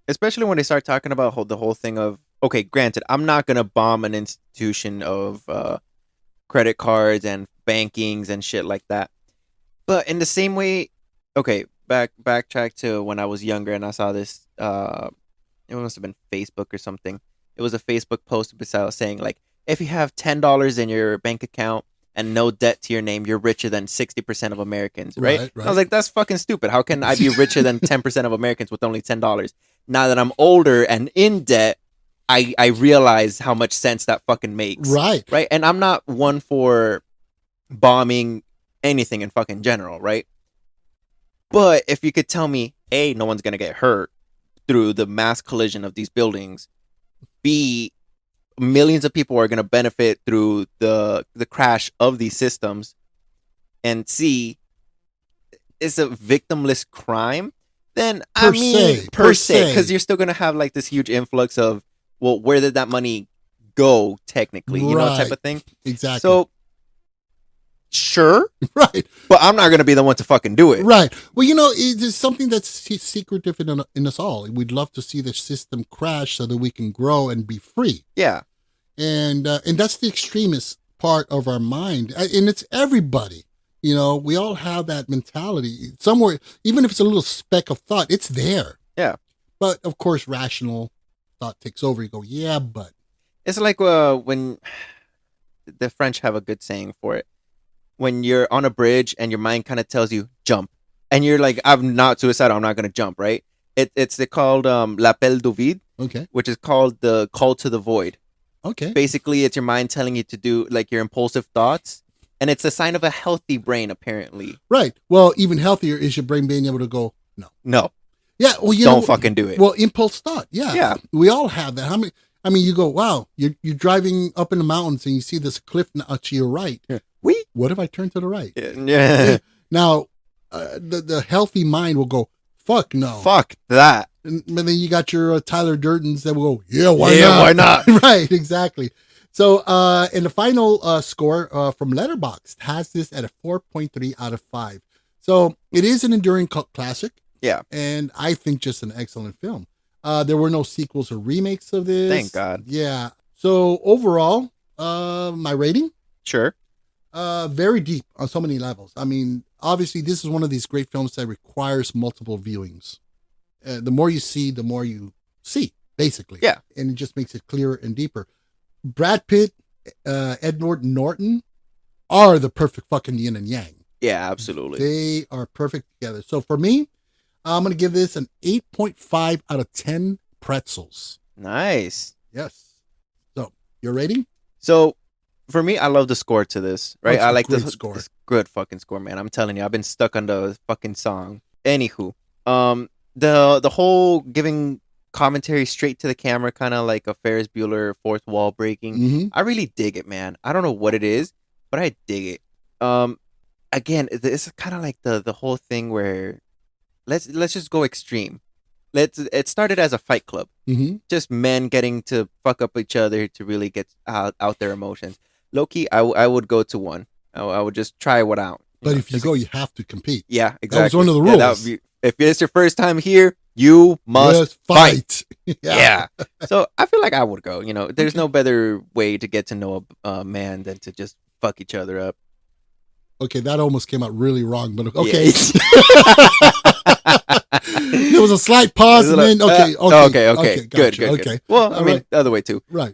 especially when they start talking about the whole thing of, okay, granted, I'm not going to bomb an institution of credit cards and bankings and shit like that. But in the same way, okay, backtrack to when I was younger and I saw this, it must have been Facebook or something. It was a Facebook post beside saying, like, if you have $10 in your bank account and no debt to your name, you're richer than 60% of Americans, right? I was like, that's fucking stupid. How can I be richer than 10% of Americans with only $10? Now that I'm older and in debt, I realize how much sense that fucking makes. Right. And I'm not one for bombing anything in fucking general, right? But if you could tell me, A, no one's going to get hurt through the mass collision of these buildings, B, millions of people are going to benefit through the crash of these systems, and C, it's a victimless crime, then Per se, because you're still going to have like this huge influx of, well, where did that money go technically, you know, type of thing. Exactly. So sure, right, but I'm not going to be the one to fucking do it. Right. Well, you know, it's something that's secretive in us all. We'd love to see the system crash so that we can grow and be free. Yeah. And that's the extremist part of our mind. And it's everybody. You know, we all have that mentality somewhere, even if it's a little speck of thought, it's there. Yeah. But of course, rational thought takes over. You go, yeah, but. It's like when the French have a good saying for it. When you're on a bridge and your mind kind of tells you, jump. And you're like, I'm not suicidal, I'm not going to jump, right? It's called l'appel du vide, okay, which is called the call to the void. Okay. Basically, it's your mind telling you to do like your impulsive thoughts. And it's a sign of a healthy brain, apparently. Right. Well, even healthier is your brain being able to go, no. No. Yeah. Well, you don't know, fucking do it. Well, impulse thought. Yeah. Yeah. We all have that. How many? I mean, you go, wow, you're driving up in the mountains and you see this cliff to your right. Yeah. What if I turn to the right? Yeah. Now, the healthy mind will go, fuck no. Fuck that. And then you got your Tyler Durdens that will go, yeah, why not? Right, exactly. So, and the final score from Letterboxd has this at a 4.3 out of 5. So it is an enduring cult classic. Yeah. And I think just an excellent film. There were no sequels or remakes of this. Thank God. Yeah. So overall, my rating? Sure. Very deep on so many levels. I mean, obviously, this is one of these great films that requires multiple viewings. The more you see, the more you see, basically. Yeah. And it just makes it clearer and deeper. Brad Pitt, Edward Norton are the perfect fucking yin and yang. Yeah, absolutely. They are perfect together. So for me, I'm going to give this an 8.5 out of 10 pretzels. Nice. Yes. So, your rating? So, for me, I love the score to this, right? it's a I like great this score. This good fucking score, man. I'm telling you, I've been stuck on the fucking song. Anywho, the whole giving commentary straight to the camera, kind of like a Ferris Bueller fourth wall breaking. Mm-hmm. I really dig it, man. I don't know what it is, but I dig it. Again, it's kind of like the whole thing where let's just go extreme. It started as a fight club, Mm-hmm. just men getting to fuck up each other to really get out their emotions. Low-key, I would go to one. I would just try what out. But if you go, you have to compete. Yeah, exactly. That was one of the Yeah, that would rules. be- if it's your first time here, you must Yes, fight. fight. Yeah. So I feel like I would go. You know, there's Okay. no better way to get to know a man than to just fuck each other up. Okay, that almost came out really wrong, but okay. Yeah. There was a slight pause, and then okay. Good, gotcha, good. okay. Well, I All mean, right. the other way too. Right.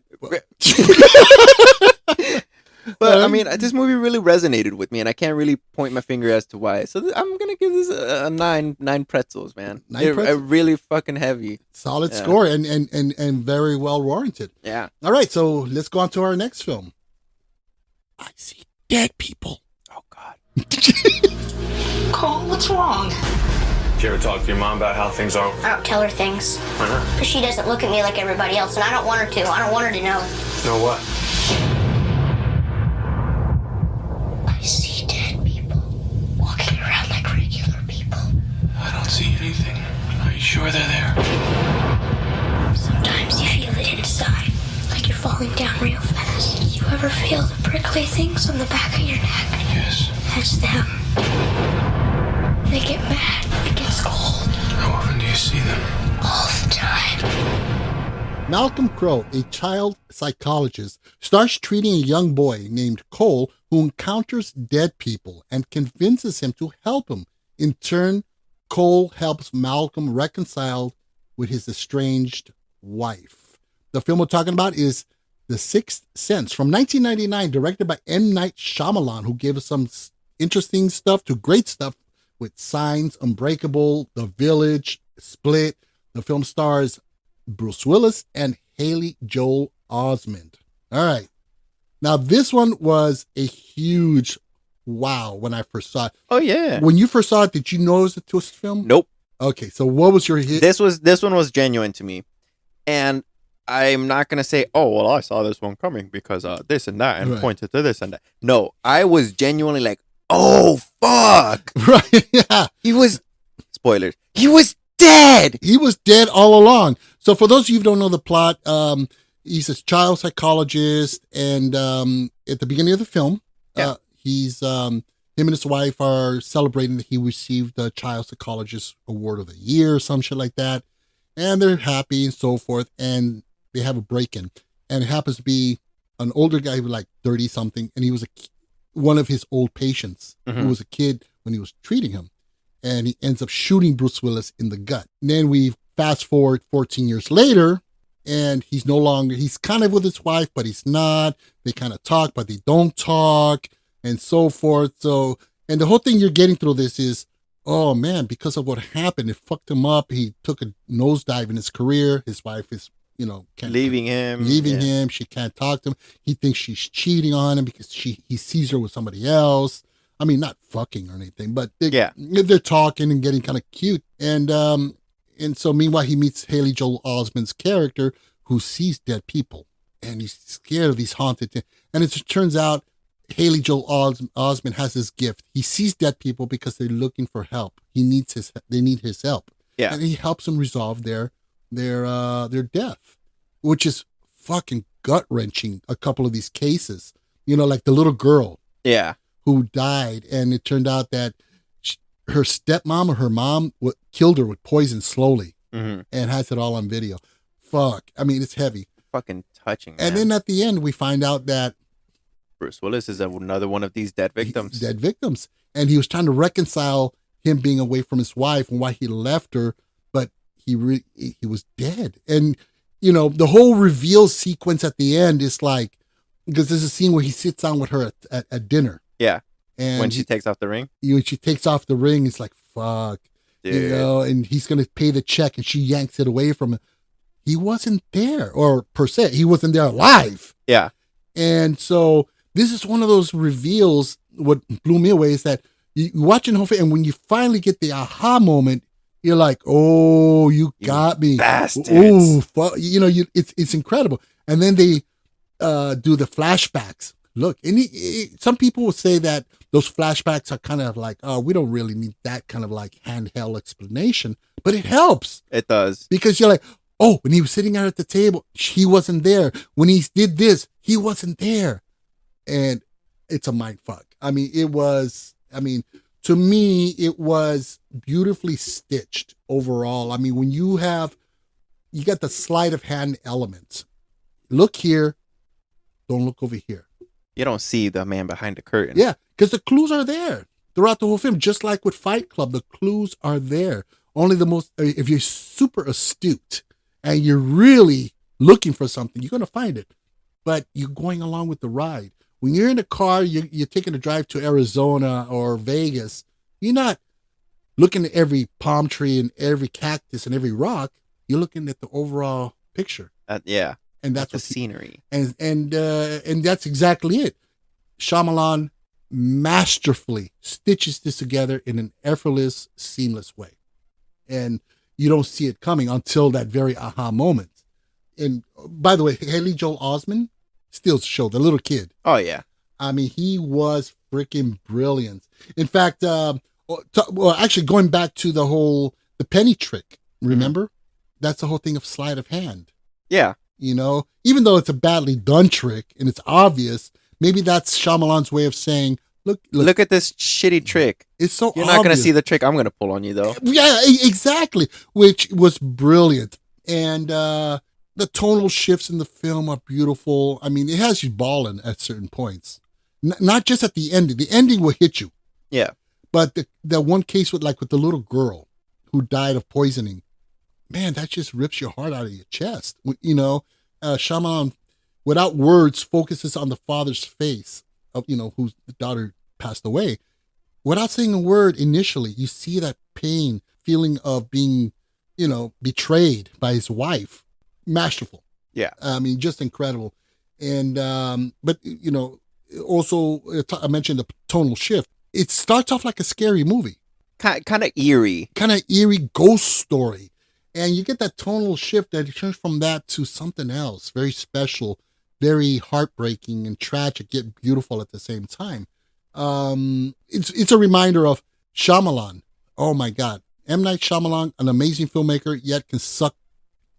But I Alright. mean, this movie really resonated with me, and I can't really point my finger as to why. So I'm gonna give this a nine pretzels, man. Nine They're pretzels? really fucking heavy. Solid Yeah. score and very well warranted. Yeah. All right, so let's go on to our next film. I see dead people. Oh God. Cole, what's wrong? Did you ever talk to your mom about how things are? I don't tell her things. Why not? Because she doesn't look at me like everybody else, and I don't want her to. I don't want her to know. Know what? I see dead people walking around like regular people. I don't see anything. Are you sure they're there? Sometimes you feel it inside, like you're falling down real fast. You ever feel the prickly things on the back of your neck? Yes. That's them. They get mad. It gets cold. How often do you see them? All the time. Malcolm Crowe, a child psychologist, starts treating a young boy named Cole who encounters dead people and convinces him to help him. In turn, Cole helps Malcolm reconcile with his estranged wife. The film we're talking about is The Sixth Sense from 1999, directed by M. Night Shyamalan, who gave us some interesting stuff to great stuff with Signs, Unbreakable, The Village, Split. The film stars Bruce Willis and Haley Joel Osment. All right. Now, this one was a huge wow when I first saw it. Oh yeah. When you first saw it, did you know it was a twist film? Nope. Okay, so what was your hit? This one was genuine to me, and I'm not gonna say, oh well, I saw this one coming because this and that, and Right. pointed to this and that. No, I was genuinely like, oh fuck, Right, yeah. he was. Spoilers. He was dead. He was dead all along. So for those of you who don't know the plot, he's a child psychologist, and at the beginning of the film, Yeah. he's him and his wife are celebrating that he received the Child Psychologist Award of the Year or some shit like that, and they're happy and so forth, and they have a break-in, and it happens to be an older guy who was like 30 something, and he was one of his old patients who Mhm. was a kid when he was treating him, and he ends up shooting Bruce Willis in the gut. And then we fast forward 14 years later, and he's no longer, he's kind of with his wife, but he's not. They kind of talk, but they don't talk, and so forth. So, and the whole thing you're getting through this is, oh man, because of what happened, it fucked him up. He took a nosedive in his career. His wife is, Leaving him. leaving yeah. him. She can't talk to him. He thinks she's cheating on him because he sees her with somebody else. I mean, not fucking or anything, but they're talking and getting kind of cute. And so meanwhile, he meets Haley Joel Osment's character who sees dead people, and he's scared of these haunted things. And it turns out Haley Joel Osment has this gift. He sees dead people because they're looking for help. They need his help. Yeah. And he helps them resolve their death, which is fucking gut wrenching. A couple of these cases, like the little girl Yeah. who died, and it turned out that her stepmom or her mom killed her with poison slowly, Mm-hmm. and has it all on video. Fuck, I mean, it's heavy. Fucking touching. And man. then at the end, we find out that Bruce Willis is another one of these dead victims. dead victims, and he was trying to reconcile him being away from his wife and why he left her, but he was dead. And the whole reveal sequence at the end is like, because there's a scene where he sits down with her at dinner. Yeah. And When she takes off the ring. when she takes off the ring, it's like, fuck. Dude. and he's going to pay the check and she yanks it away from him. He wasn't there, or per se, he wasn't there alive. Yeah. And so this is one of those reveals. What blew me away is that you watching the whole thing, and when you finally get the aha moment, you're like, "Oh, you got me, bastards!" Oh, it's incredible. And then they do the flashbacks. Look, and some people will say that those flashbacks are kind of like, "Oh, we don't really need that kind of like handheld explanation," but it helps. It does, because you're like, "Oh, when he was sitting out at the table, he wasn't there. When he did this, he wasn't there," and it's a mind fuck. To me, it was beautifully stitched overall. I mean, when you got the sleight of hand elements. Look here, don't look over here. You don't see the man behind the curtain. Yeah, because the clues are there throughout the whole film. Just like with Fight Club, the clues are there. Only if you're super astute and you're really looking for something, you're going to find it. But you're going along with the ride. When you're in a car, you're taking a drive to Arizona or Vegas, you're not looking at every palm tree and every cactus and every rock. You're looking at the overall picture. Yeah. And that's the scenery. And that's exactly it. Shyamalan masterfully stitches this together in an effortless, seamless way. And you don't see it coming until that very aha moment. And by the way, Haley Joel Osment steals the show, the little kid. Oh, yeah. I mean, he was freaking brilliant. In fact, actually going back to the penny trick, remember? That's the whole thing of sleight of hand. Yeah. Even though it's a badly done trick and it's obvious, maybe that's Shyamalan's way of saying, look at this shitty trick. It's so You're obvious. not going to see the trick I'm going to pull on you, though. Yeah, exactly. Which was brilliant. And the tonal shifts in the film are beautiful. I mean, it has you balling at certain points. Not just at the ending. The ending will hit you. Yeah. But the one case with the little girl who died of poisoning, man, that just rips your heart out of your chest. Shyamalan, without words, focuses on the father's face of, whose daughter passed away. Without saying a word initially, you see that pain, feeling of being, betrayed by his wife. Masterful. Yeah. I mean, just incredible. And, but, also, I mentioned the tonal shift. It starts off like a scary movie. Kind of eerie. Kind of eerie ghost story. And you get that tonal shift that turns from that to something else, very special, very heartbreaking and tragic, yet beautiful at the same time. It's a reminder of Shyamalan. Oh my God. M. Night Shyamalan, an amazing filmmaker, yet can suck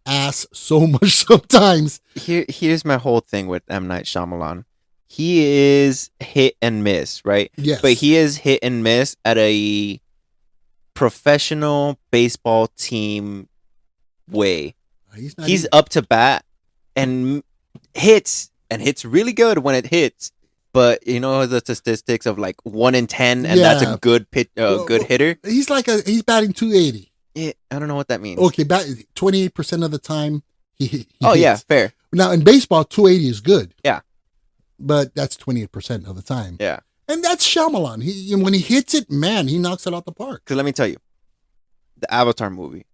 ass so much sometimes. Here's my whole thing with M. Night Shyamalan. He is hit and miss, right? Yes. But he is hit and miss at a professional baseball team way. He's up to bat and hits really good when it hits. But the statistics of like 1 in 10, and that's a good good hitter. He's batting 280. Yeah, I don't know what that means. Okay, 28% of the time he hits. Yeah, fair. Now in baseball, 280 is good. Yeah, but that's 28% of the time. Yeah, and that's Shyamalan. When he hits it, man, he knocks it out the park. Because let me tell you, the Avatar movie,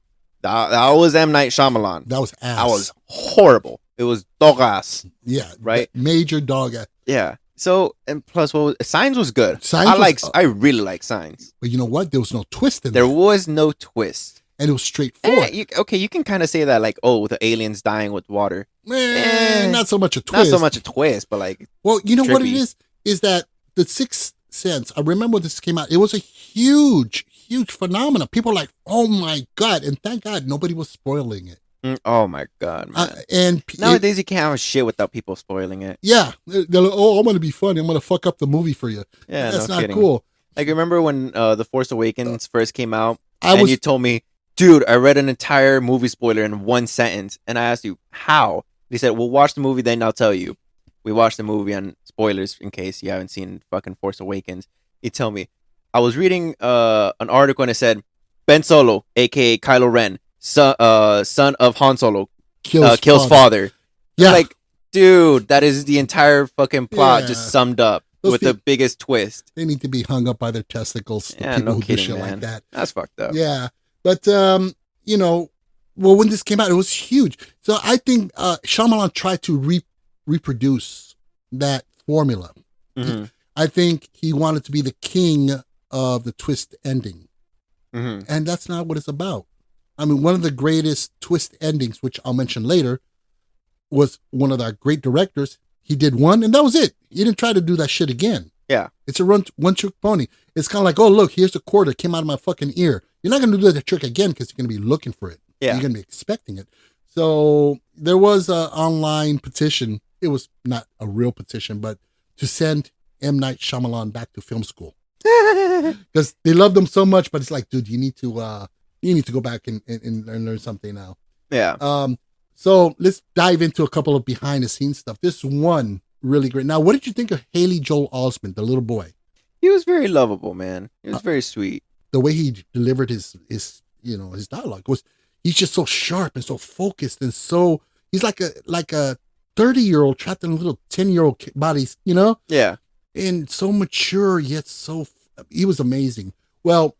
that was M. Night Shyamalan. That was ass. That was horrible. It was dog ass. Yeah, right. Major dog ass. Yeah. So, and plus, Signs was good. I really like Signs. But you know what? There was no twist in there. There was no twist. And it was straightforward. You can kind of say that, like, oh, the aliens dying with water. Not so much a twist. Not so much a twist, but like, well, you know trippy. What it is that The Sixth Sense, I remember when this came out, it was a huge phenomenon. People were like, oh my God. And thank God nobody was spoiling it. Oh my God, man. And nowadays you can't have a shit without people spoiling it. Yeah. They're like, oh, I'm going to be funny. I'm going to fuck up the movie for you. Yeah, that's not kidding. Cool. Like, remember when The Force Awakens first came out? You told me, dude, I read an entire movie spoiler in one sentence. And I asked you, how? He said, well, watch the movie, then I'll tell you. We watched the movie on spoilers in case you haven't seen fucking Force Awakens. You tell me, I was reading an article and it said, Ben Solo, a.k.a. Kylo Ren, son of Han Solo, kills father. Yeah. Like, dude, that is the entire fucking plot just summed up with the biggest twist. They need to be hung up by their testicles. Yeah, no kidding, shit man. Like that. That's fucked up. Yeah. But you know, well, when this came out, it was huge. So I think Shyamalan tried to reproduce that formula. Mm-hmm. I think he wanted to be the king of the twist ending. Mm-hmm. And that's not what it's about. I mean, one of the greatest twist endings, which I'll mention later, was one of our great directors. He did one, and that was it. He didn't try to do that shit again. Yeah. It's a one-trick pony. It's kind of like, oh, look, here's the cord that came out of my fucking ear. You're not going to do that trick again because you're going to be looking for it. Yeah. You're going to be expecting it. So there was an online petition. It was not a real petition, but to send M. Night Shyamalan back to film school. Because they loved him so much, but it's like, dude, you need to go back and learn something now. Yeah. So let's dive into a couple of behind the scenes stuff. This one really great. Now, what did you think of Haley Joel Osment, the little boy? He was very lovable, man. He was very sweet. The way he delivered his dialogue was, he's just so sharp and so focused and so, he's like a 30-year-old trapped in a little 10-year-old body, you know? Yeah. And so mature, yet he was amazing. Well,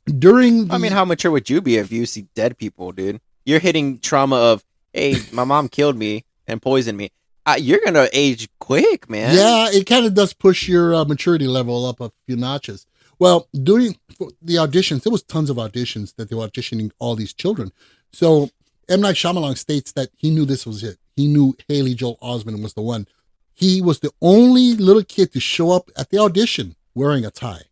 during I mean, how mature would you be if you see dead people, dude? You're hitting trauma of, hey, my mom killed me and poisoned me. You're going to age quick, man. Yeah, it kind of does push your maturity level up a few notches. Well, during the auditions, there was tons of auditions that they were auditioning all these children. So M. Night Shyamalan states that he knew this was it. He knew Haley Joel Osment was the one. He was the only little kid to show up at the audition wearing a tie.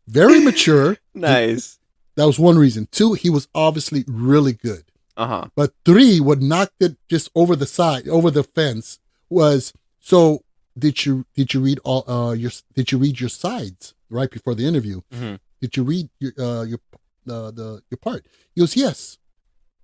Very mature. Nice. That was one reason. 2, he was obviously really good. Uh-huh. But 3, what knocked it just over the fence was, so did you read your sides right before the interview? Mm-hmm. Did you read your part? He goes, yes.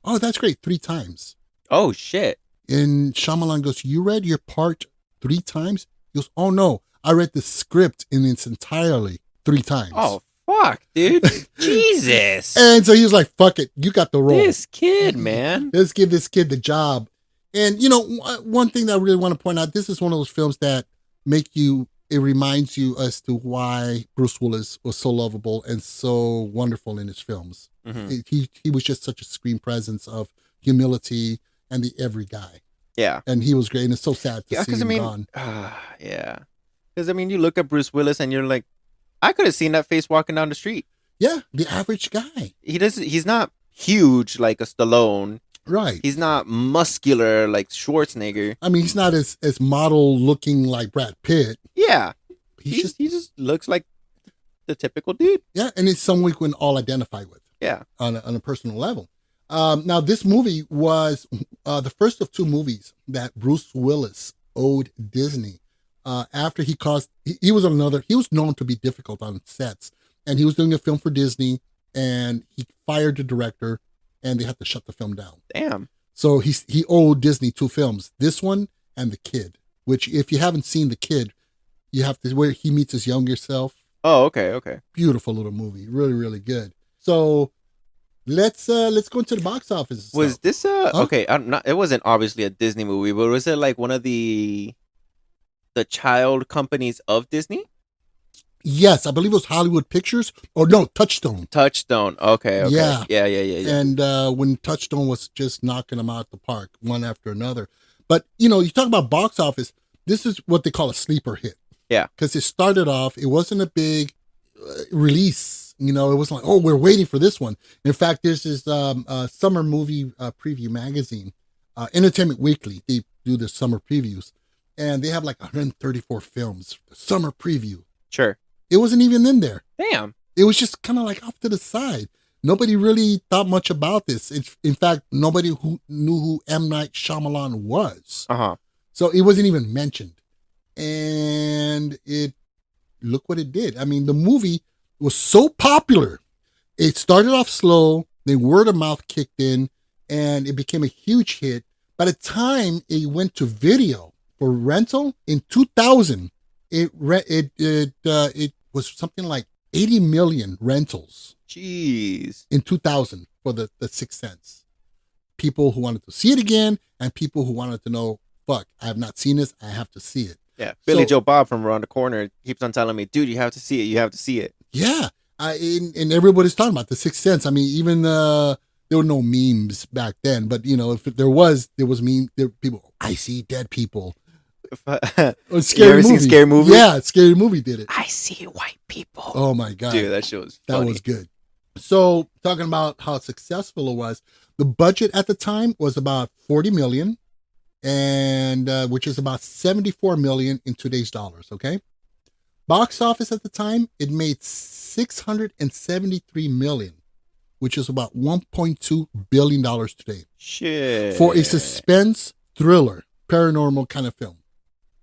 Oh, that's great. 3 times. Oh, shit. And Shyamalan goes, you read your part 3 times? He goes, oh no, I read the script in its entirely 3 times. Oh, fuck, dude. Jesus. And so he was like, fuck it, you got the role. This kid, man. Let's give this kid the job. And, you know, one thing that I really want to point out, this is one of those films that it reminds you as to why Bruce Willis was so lovable and so wonderful in his films. Mm-hmm. He was just such a screen presence of humility and the every guy. Yeah. And he was great. And it's so sad to see him gone. Yeah. Because, I mean, you look at Bruce Willis and you're like, I could have seen that face walking down the street. Yeah, the average guy. He's not huge like a Stallone. Right. He's not muscular like Schwarzenegger. I mean, he's not as model looking like Brad Pitt. Yeah. He just looks like the typical dude. Yeah, and it's someone we can all identify with. Yeah. On a personal level. Now, this movie was the first of 2 movies that Bruce Willis owed Disney. After he was known to be difficult on sets, and he was doing a film for Disney, and he fired the director, and they had to shut the film down. Damn. So he owed Disney 2 films, this one and The Kid, which if you haven't seen The Kid, you have to, where he meets his younger self. Oh, okay. Beautiful little movie, really, really good. So let's go into the box office. Was this okay? It wasn't obviously a Disney movie, but was it like one of the child companies of Disney? Yes, I believe it was Hollywood Pictures, or no, Touchstone. Touchstone. Okay. Yeah. Yeah. And when Touchstone was just knocking them out the park, one after another. But, you know, you talk about box office, this is what they call a sleeper hit. Yeah. Because it started off, it wasn't a big release. You know, it wasn't like, oh, we're waiting for this one. In fact, there's this summer movie preview magazine, Entertainment Weekly. They do the summer previews. And they have like 134 films, summer preview. Sure. It wasn't even in there. Damn. It was just kind of like off to the side. Nobody really thought much about this. In fact, nobody who knew who M. Night Shyamalan was. Uh-huh. So it wasn't even mentioned. And look what it did. I mean, the movie was so popular. It started off slow, then word of mouth kicked in, and it became a huge hit. By the time it went to video for rental in 2000, it was something like 80 million rentals. Jeez. In 2000 for the Sixth Sense. People who wanted to see it again and people who wanted to know, fuck, I have not seen this, I have to see it. Yeah. Billy Joe Bob from around the corner keeps on telling me, dude, you have to see it. You have to see it. Yeah. And everybody's talking about The Sixth Sense. I mean, even there were no memes back then, but you know, if there was meme. There were people. I see dead people. You Scary ever seen Movie. Scary Movie? Yeah, Scary Movie did it. I see white people. Oh my god, Dude, that shit was that funny. was good. So talking about how successful it was, the budget at the time was about $40 million, and which is about $74 million in today's dollars. Okay, box office at the time it made $673 million, which is about $1.2 billion today. Shit. For a suspense thriller, paranormal kind of film,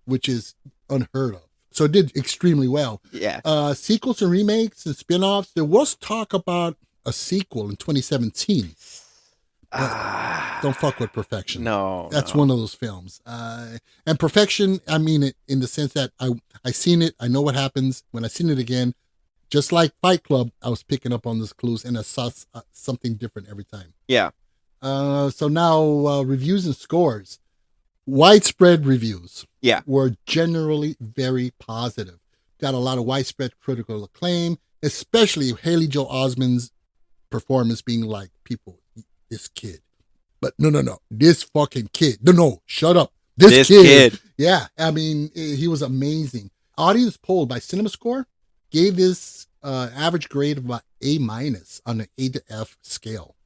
which is unheard of. So it did extremely well. Yeah. Sequels and remakes and spin-offs. There was talk about a sequel in 2017. Don't fuck with Perfection. No. That's one of those films. And Perfection, I mean it in the sense that I seen it. I know what happens. When I seen it again, just like Fight Club, I was picking up on those clues and I saw something different every time. Yeah. So now reviews and scores. Widespread reviews were generally very positive. Got a lot of widespread critical acclaim, especially Haley Joel Osment's performance being like, people, this kid. But no, this fucking kid. No, shut up. This kid. Yeah, I mean, he was amazing. Audience poll by CinemaScore gave this average grade of about A- on an A to F scale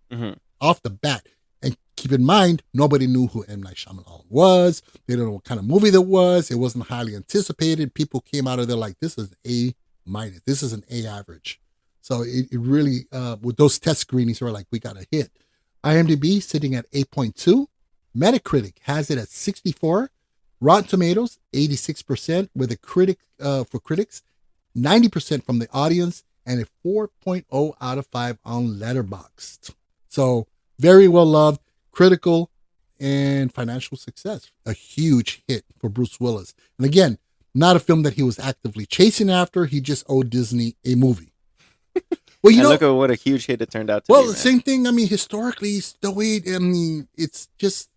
off the bat. And keep in mind, nobody knew who M. Night Shyamalan was. They don't know what kind of movie that was. It wasn't highly anticipated. People came out of there like, this is A-. This is an A average. So it really, with those test screenings, they were like, we got a hit. IMDb sitting at 8.2. Metacritic has it at 64. Rotten Tomatoes, 86%, with a critic for critics, 90% from the audience, and a 4.0 out of 5 on Letterboxd. So very well loved, critical, and financial success. A huge hit for Bruce Willis. And again, not a film that he was actively chasing after. He just owed Disney a movie. Well, you know, look at what a huge hit it turned out to be. Well, the same thing. I mean, historically, the way, I mean, it's just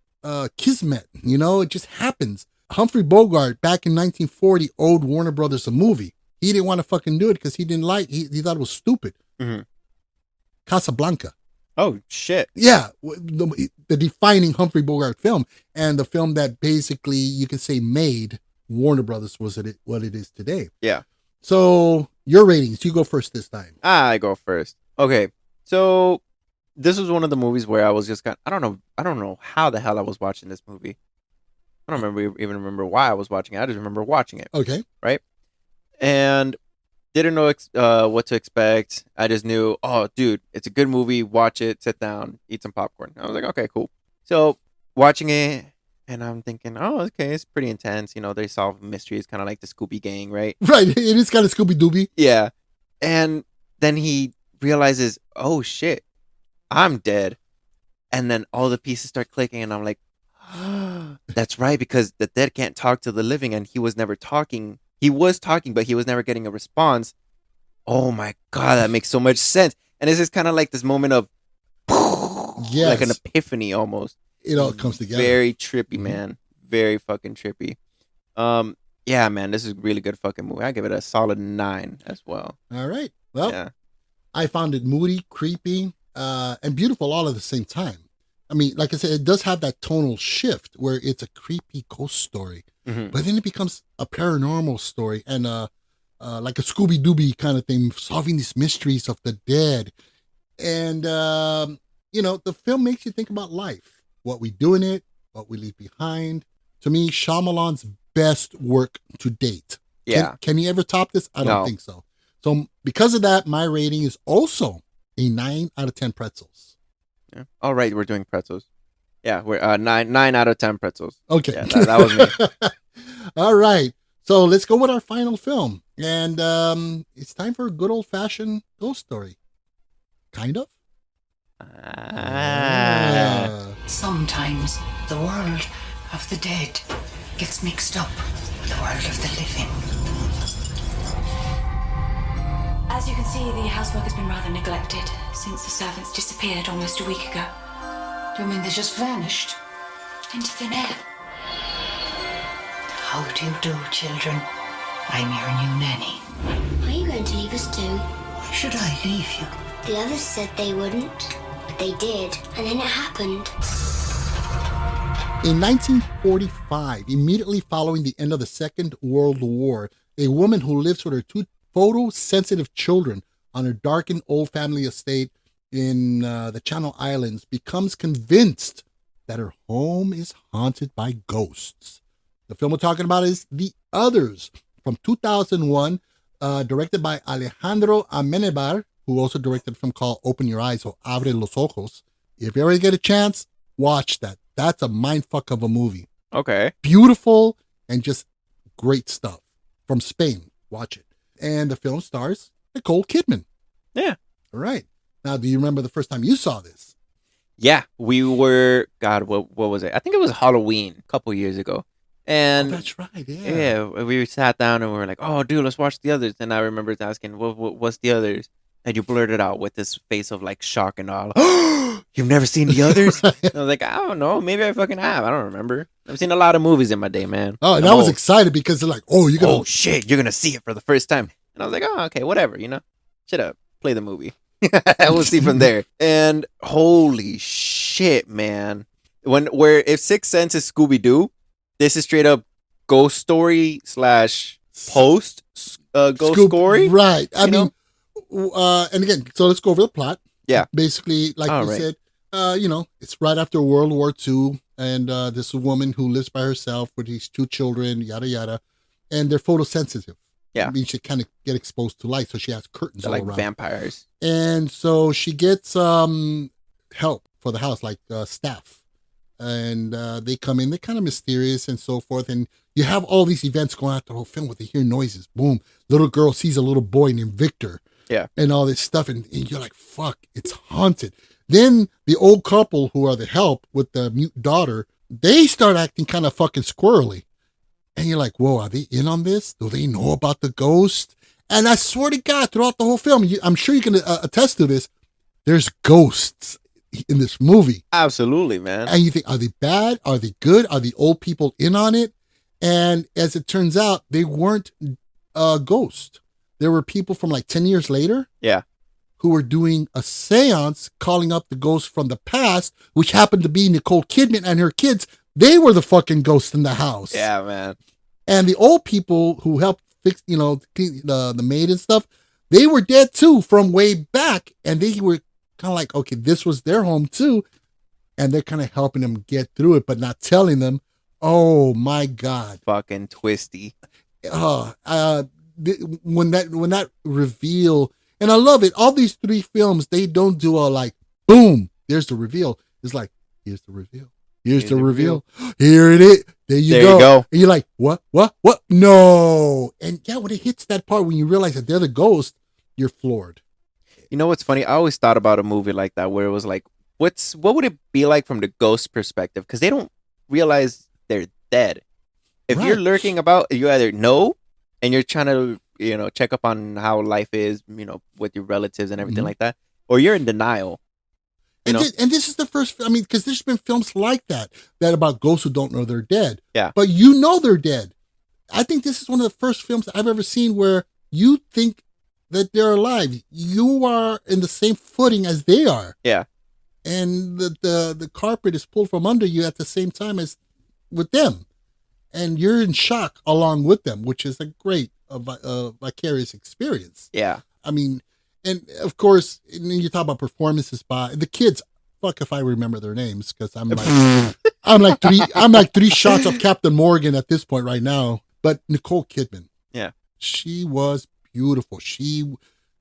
kismet, you know, it just happens. Humphrey Bogart back in 1940 owed Warner Brothers a movie. He didn't want to fucking do it because he didn't like, he thought it was stupid. Casablanca. Oh, shit. Yeah, the defining Humphrey Bogart film, and the film that basically you can say made Warner Brothers what it is today. Yeah. So your ratings, you go first this time. I go first. Okay, so this was one of the movies where I was just I don't know how the hell I was watching this movie. I don't even remember why I was watching it. I just remember watching it. Okay. Right? And didn't know what to expect. I just knew, oh, dude, it's a good movie. Watch it, sit down, eat some popcorn. I was like, okay, cool. So watching it, and I'm thinking, oh, okay, it's pretty intense. You know, they solve mysteries, kind of like the Scooby Gang, right? Right. It is kind of Scooby-Dooby. Yeah. And then he realizes, oh, shit, I'm dead. And then all the pieces start clicking, and I'm like, that's right, because the dead can't talk to the living, and he was never talking. He was talking, but he was never getting a response. Oh my God, that makes so much sense. And it's just kind of like this moment of, like an epiphany almost. It all comes together. Very trippy, man. Very fucking trippy. Yeah, man, this is a really good fucking movie. I give it a solid 9 as well. All right. Well, I found it moody, creepy, and beautiful all at the same time. I mean, like I said, it does have that tonal shift where it's a creepy ghost story, but then it becomes a paranormal story and like a Scooby-Dooby kind of thing, solving these mysteries of the dead. And, you know, the film makes you think about life, what we do in it, what we leave behind. To me, Shyamalan's best work to date. Yeah. Can he ever top this? I don't think so. So because of that, my rating is also a 9 out of 10 pretzels. Yeah. All right, we're doing pretzels. Yeah, we're 9 out of 10 pretzels. Okay. Yeah, that was me. All right. So let's go with our final film. And it's time for a good old-fashioned ghost story. Kind of? Sometimes the world of the dead gets mixed up with the world of the living. As you can see, the housework has been rather neglected since the servants disappeared almost a week ago. Do you mean they just vanished? Into thin air. How do you do, children? I'm your new nanny. Are you going to leave us too? should I leave you? The others said they wouldn't, but they did, and then it happened. In 1945, immediately following the end of the Second World War, a woman who lives with her two photosensitive children on her darkened old family estate in the Channel Islands becomes convinced that her home is haunted by ghosts. The film we're talking about is The Others from 2001, directed by Alejandro Amenábar, who also directed a film called Open Your Eyes or Abre los Ojos. If you ever get a chance, watch that. That's a mindfuck of a movie. Okay. Beautiful and just great stuff. From Spain. Watch it. And the film stars Nicole Kidman. Yeah. All right. Now, do you remember the first time you saw this? Yeah, we were, God, what was it? I think it was Halloween a couple years ago. And that's right, yeah. Yeah, we sat down and we were like, oh, dude, let's watch The Others. And I remember asking, what's The Others? And you blurted out with this face of like shock and all. You've never seen The Others? I was like, I don't know. Maybe I fucking have. I don't remember. I've seen a lot of movies in my day, man. Oh, and I was excited because they're like, oh, you're going to. Oh, shit, you're going to see it for the first time. And I was like, oh, okay, whatever, Shut up. Play the movie. We'll see from there. And holy shit, man. If Sixth Sense is Scooby-Doo, this is straight up ghost story / post ghost story. Right. I mean, and again, so let's go over the plot. Yeah. Basically, like you said, it's right after World War II, and this woman who lives by herself with these two children, yada, yada, and they're photosensitive. Yeah. I mean, she kind of get exposed to light, so she has curtains all like around. Vampires. And so she gets help for the house, like staff. And they come in, they're kind of mysterious and so forth. And you have all these events going out the whole film where they hear noises. Boom. Little girl sees a little boy named Victor. Yeah. And all this stuff. And you're like, fuck, it's haunted. Then the old couple who are the help with the mute daughter, they start acting kind of fucking squirrely. And you're like, whoa, are they in on this? Do they know about the ghost? And I swear to God, throughout the whole film, I'm sure you can attest to this, there's ghosts in this movie. Absolutely, man. And you think, are they bad? Are they good? Are the old people in on it? And as it turns out, they weren't ghosts. There were people from like 10 years later. Yeah. Who were doing a seance, calling up the ghosts from the past, which happened to be Nicole Kidman and her kids. They were the fucking ghosts in the house. Yeah, man. And the old people who helped fix, the maid and stuff, they were dead too from way back. And they were kind of like, okay, this was their home too. And they're kind of helping them get through it, but not telling them. Oh my God. Fucking twisty. When that reveal, and I love it. All these three films, they don't do a like, boom, there's the reveal. It's like, here's the reveal. Here's the reveal. Here it is. There you go. And you're like, what? No. And yeah, when it hits that part, when you realize that they're the ghost, you're floored. You know what's funny? I always thought about a movie like that where it was like, what would it be like from the ghost perspective? Because they don't realize they're dead. If you're lurking about, you either know and you're trying to, check up on how life is, with your relatives and everything like that, or you're in denial. And this is the first, because there's been films like that about ghosts who don't know they're dead. Yeah. But they're dead. I think this is one of the first films I've ever seen where you think that they're alive. You are in the same footing as they are. Yeah. And the carpet is pulled from under you at the same time as with them. And you're in shock along with them, which is a great vicarious experience. Yeah. And of course, you talk about performances by the kids. Fuck if I remember their names, because I'm like I'm like three shots of Captain Morgan at this point right now. But Nicole Kidman, yeah, she was beautiful. She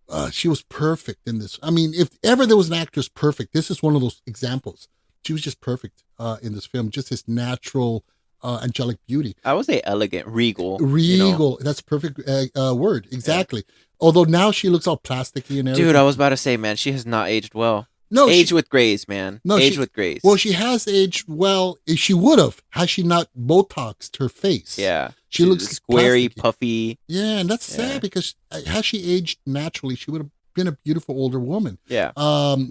was perfect in this. If ever there was an actress perfect, this is one of those examples. She was just perfect in this film. Just this natural, angelic beauty. I would say elegant, regal. Regal. That's a perfect word. Exactly. Yeah. Although now she looks all plasticky and everything. Dude, I was about to say, man, she has not aged well. No, aged with grace, man. No, aged with grace. Well, she has aged well. She would have had she not Botoxed her face. Yeah, she looks squarey, plasticky. Puffy. Yeah, and that's sad because had she aged naturally, she would have been a beautiful older woman. Yeah.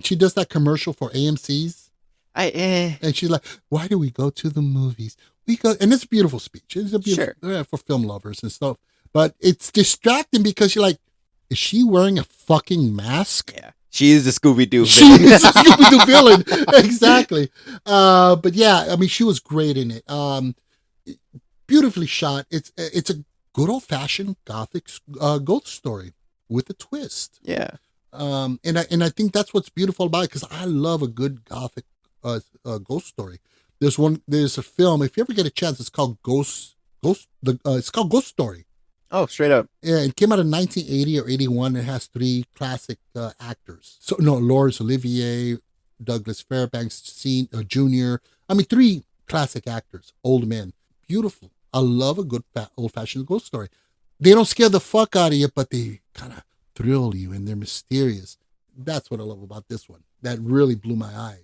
She does that commercial for AMC's. And she's like, "Why do we go to the movies? We go," and it's a beautiful speech. It's a beautiful for film lovers and stuff. But it's distracting because you're like, is she wearing a fucking mask? Yeah. She is the Scooby-Doo She villain. is the Scooby-Doo villain. Exactly. But yeah, I mean, she was great in it. Beautifully shot. It's a good old-fashioned gothic ghost story with a twist. Yeah. And I think that's what's beautiful about it, because I love a good gothic ghost story. There's a film, if you ever get a chance, it's called it's called Ghost Story. Oh, straight up. Yeah, it came out in 1980 or 81. It has 3 classic actors. So no, Laurence Olivier, Douglas Fairbanks Jr. I mean, 3 classic actors, old men. Beautiful. I love a good old-fashioned ghost story. They don't scare the fuck out of you, but they kind of thrill you, and they're mysterious. That's what I love about this one. That really blew my eyes.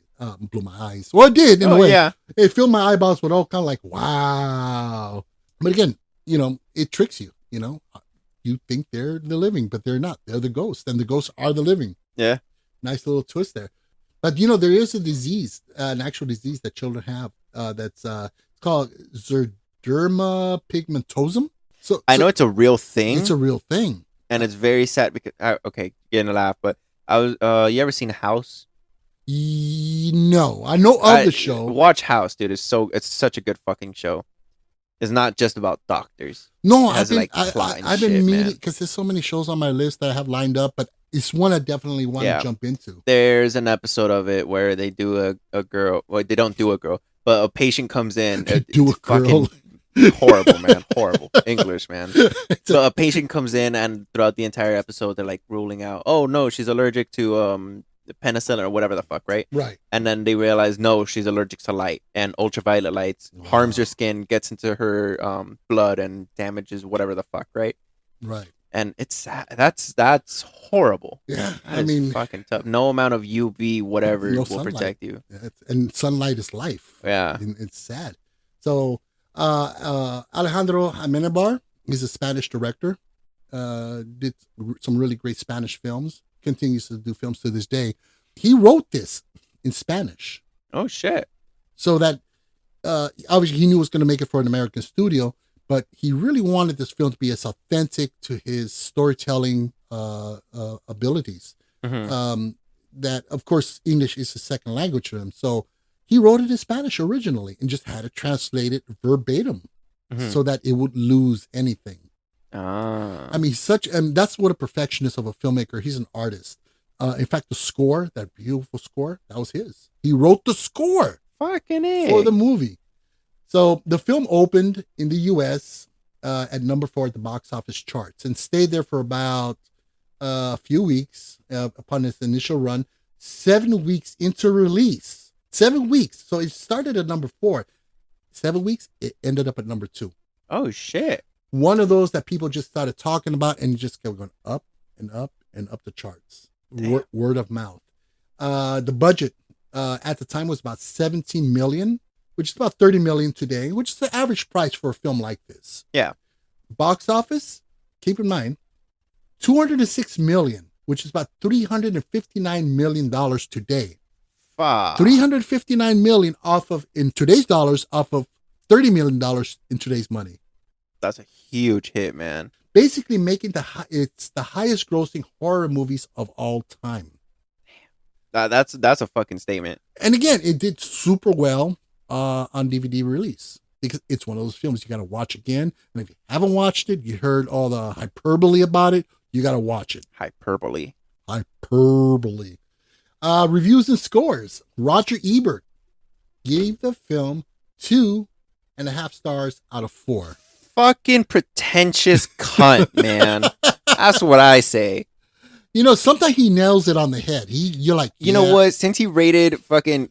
Well, it did in a way. Yeah. It filled my eyeballs with all kind of like, wow. But again, it tricks you. You think they're the living, but they're not. They're the ghosts, and the ghosts are the living. Yeah. Nice little twist there. But there is a disease, an actual disease that children have. That's called xeroderma pigmentosum. So I know it's a real thing. It's a real thing, and it's very sad because getting a laugh, but I was. You ever seen House? No, I know of the show. Watch House, dude. It's such a good fucking show. It's not just about doctors. No, I've been meaning, because there's so many shows on my list that I have lined up, but it's one I definitely want to jump into. There's an episode of it where they do a girl. Well, they don't do a girl, but a patient comes in. They do a girl. Horrible, man. Horrible English, man. So a patient comes in, and throughout the entire episode, they're like ruling out, oh no, she's allergic to penicillin or whatever the fuck, right? Right. And then they realize, no, she's allergic to light, and ultraviolet lights harms her skin, gets into her blood, and damages whatever the fuck, right? Right. And it's sad. That's horrible. Yeah, I mean, fucking tough. No amount of UV whatever will protect you. Yeah, and sunlight is life. Yeah, and it's sad. So Alejandro Amenabar, he's a Spanish director. Did some really great Spanish films. Continues to do films to this day. He wrote this in Spanish. Oh shit! So that obviously he knew it was going to make it for an American studio, but he really wanted this film to be as authentic to his storytelling abilities. Mm-hmm. That of course English is a second language to him, so he wrote it in Spanish originally and just had it translated verbatim, so that it would lose anything. I mean, that's what a perfectionist of a filmmaker. He's an artist. In fact, the score, that beautiful score, that was his. He wrote the score. Fucking A. For the movie. So the film opened in the U.S. At number 4 at the box office charts and stayed there for about a few weeks upon its initial run. 7 weeks into release. 7 weeks. So it started at number 4. 7 weeks, it ended up at number 2. Oh, shit. One of those that people just started talking about and just kept going up and up and up the charts. Word of mouth. The budget at the time was about 17 million, which is about 30 million today, which is the average price for a film like this. Yeah. Box office, keep in mind, 206 million, which is about $359 million today. Fuck. 359 million in today's dollars off of $30 million in today's money. That's a huge hit, man. Basically making it's the highest grossing horror movies of all time. That's a fucking statement. And again, it did super well on DVD release because it's one of those films you got to watch again. And if you haven't watched it, you heard all the hyperbole about it, you got to watch it. Hyperbole. Reviews and scores. Roger Ebert gave the film 2.5 stars out of 4. Fucking pretentious cunt, man. That's what I say. Sometimes he nails it on the head. You're like, you know what? Since he rated fucking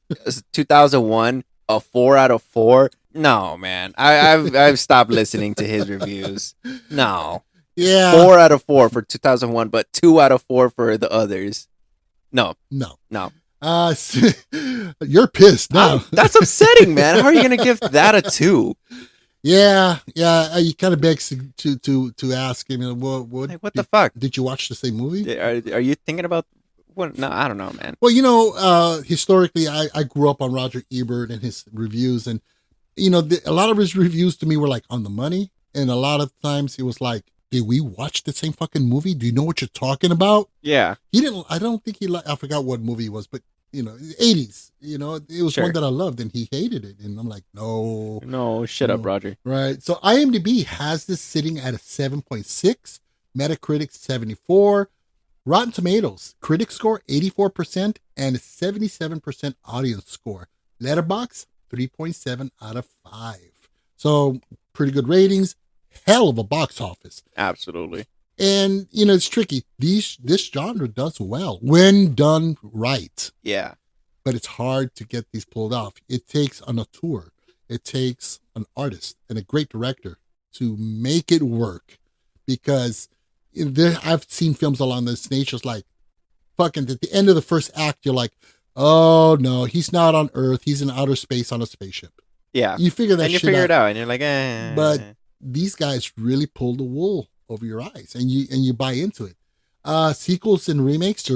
2001 a 4 out of 4, no, man. I've stopped listening to his reviews. No. Yeah. 4 out of 4 for 2001, but 2 out of 4 for the others. No. You're pissed now. That's upsetting, man. How are you gonna give that a 2? Yeah. You kind of begs to ask him, what the fuck? Did you watch the same movie? Are you thinking about what? No, I don't know, man. Well, historically, I grew up on Roger Ebert and his reviews, and a lot of his reviews to me were like on the money, and a lot of times it was like did we watch the same fucking movie? Do you know what you're talking about? Yeah. He didn't, I don't think I forgot what movie it was, but, 80s, it was Sure. one that I loved and he hated it. And I'm like, no. No, shut up, Roger. Right. So IMDb has this sitting at a 7.6, Metacritic 74, Rotten Tomatoes, critic score 84%, and a 77% audience score. Letterboxd 3.7 out of 5. So pretty good ratings. Hell of a box office. Absolutely. And it's tricky. This genre does well when done right. Yeah. But it's hard to get these pulled off. It takes an auteur. It takes an artist and a great director to make it work. Because I've seen films along this nature, like fucking at the end of the first act, you're like, oh no, he's not on Earth. He's in outer space on a spaceship. Yeah. You figure that and you shit figure it out and you're like, eh. But these guys really pull the wool over your eyes and you buy into it. Sequels and remakes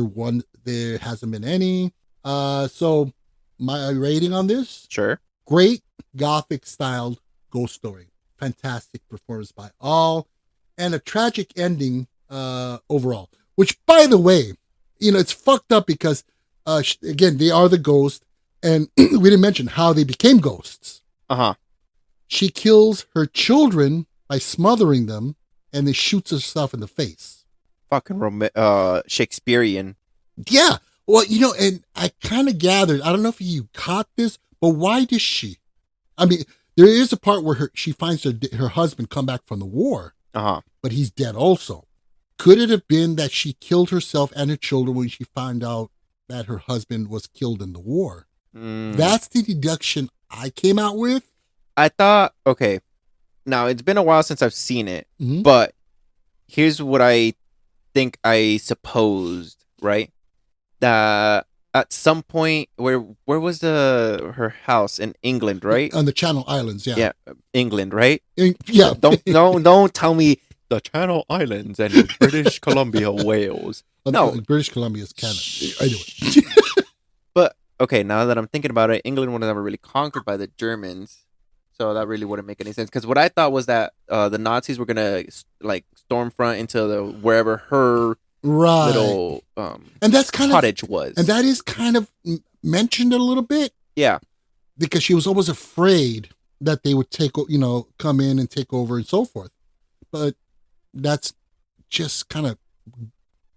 there hasn't been any. So my rating on this, sure. Great gothic styled ghost story. Fantastic performance by all. And a tragic ending overall, which, by the way, it's fucked up because, again, they are the ghost, and we didn't mention how they became ghosts. Uh-huh. She kills her children by smothering them, and then shoots herself in the face. Fucking Shakespearean. Yeah. Well, and I kind of gathered, I don't know if you caught this, but why does she? I mean, there is a part where she finds her husband come back from the war. Uh-huh. But he's dead also. Could it have been that she killed herself and her children when she found out that her husband was killed in the war? That's the deduction I came out with. I thought, okay, now it's been a while since I've seen it, Mm-hmm. but here's what I think I supposed, right? That at some point, where was her house in England, right? On the Channel Islands, yeah. Yeah, England, right? Yeah. Don't tell me the Channel Islands and British Columbia, Wales. No, British Columbia is Canada. Anyway. But okay, now that I'm thinking about it, England was never really conquered by the Germans, so that really wouldn't make any sense. Because what I thought was that the Nazis were gonna storm front into wherever her little and that's kind cottage was, and that is kind of mentioned a little bit. Yeah, because she was always afraid that they would come in and take over and so forth. But that's just kind of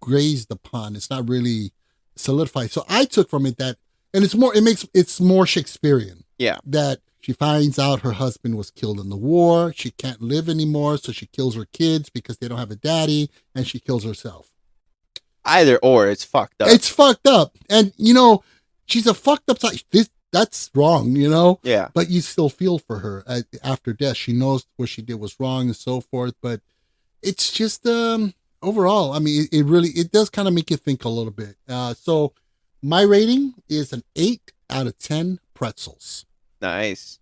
grazed upon. It's not really solidified. So I took from it that, and it's more Shakespearean. Yeah. That she finds out her husband was killed in the war. She can't live anymore. So she kills her kids because they don't have a daddy, and she kills herself. Either or, it's fucked up. It's fucked up. And, she's a fucked up side. That's wrong, Yeah. But you still feel for her after death. She knows what she did was wrong and so forth. But it's just, overall, I mean, it does kind of make you think a little bit. So my rating is an 8 out of 10 pretzels. Nice.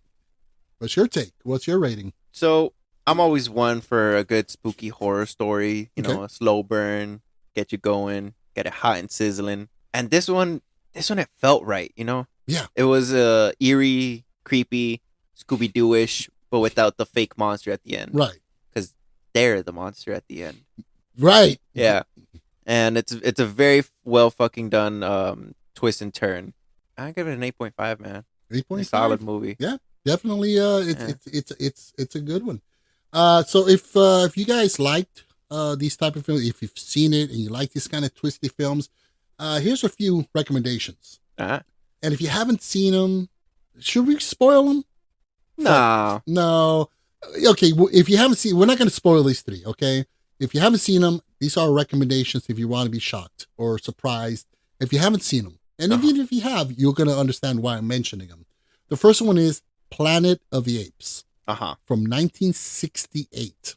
What's your take? What's your rating? So I'm always one for a good spooky horror story, a slow burn, get you going, get it hot and sizzling. And this one it felt right, Yeah. It was eerie, creepy, Scooby-Doo-ish, but without the fake monster at the end. Right. Because they're the monster at the end. Right. Yeah. And it's a very well fucking done twist and turn. I give it an 8.5, man. 8.5. Solid movie. Yeah, definitely. It's a good one. So if you guys liked these type of films, if you've seen it and you like these kind of twisty films, here's a few recommendations. Uh-huh. And if you haven't seen them, should we spoil them? No. Okay, well, if you haven't seen, we're not going to spoil these three, okay? If you haven't seen them, these are recommendations if you want to be shocked or surprised. If you haven't seen them, and even if you have, you're going to understand why I'm mentioning them. The first one is Planet of the Apes from 1968.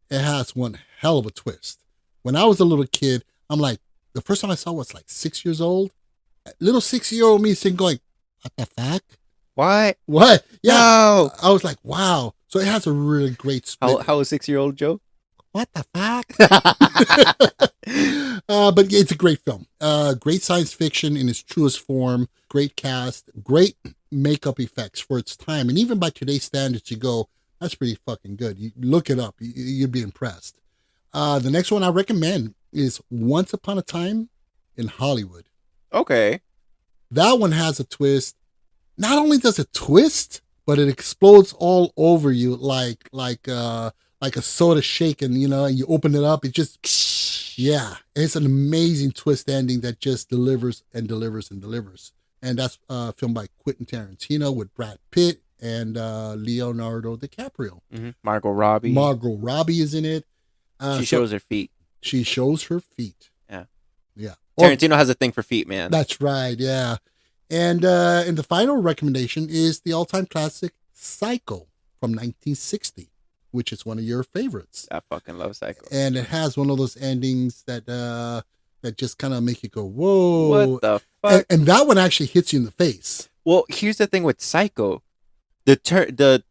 It has one hell of a twist. When I was a little kid, I'm like, the first time I saw it was like 6 years old. Little 6-year-old me sitting going, what the fuck? What? Yeah. No. I was like, wow. So it has a really great split. How was 6-year-old Joe? What the fuck? But it's a great film. Great science fiction in its truest form. Great cast. Great makeup effects for its time. And even by today's standards, you go, that's pretty fucking good. You look it up. You'd be impressed. The next one I recommend is Once Upon a Time in Hollywood. Okay. That one has a twist. Not only does it twist, but it explodes all over you like a soda shaken, and you open it up, it just, yeah, it's an amazing twist ending that just delivers and delivers and delivers. And that's filmed by Quentin Tarantino with Brad Pitt and Leonardo DiCaprio. Mm-hmm. Margot Robbie is in it. She shows her feet. She shows her feet. Yeah. Yeah. Tarantino has a thing for feet, man. That's right, yeah. And the final recommendation is the all-time classic Psycho from 1960, which is one of your favorites. I fucking love Psycho. And it has one of those endings that just kind of make you go, whoa. What the fuck? And that one actually hits you in the face. Well, here's the thing with Psycho. The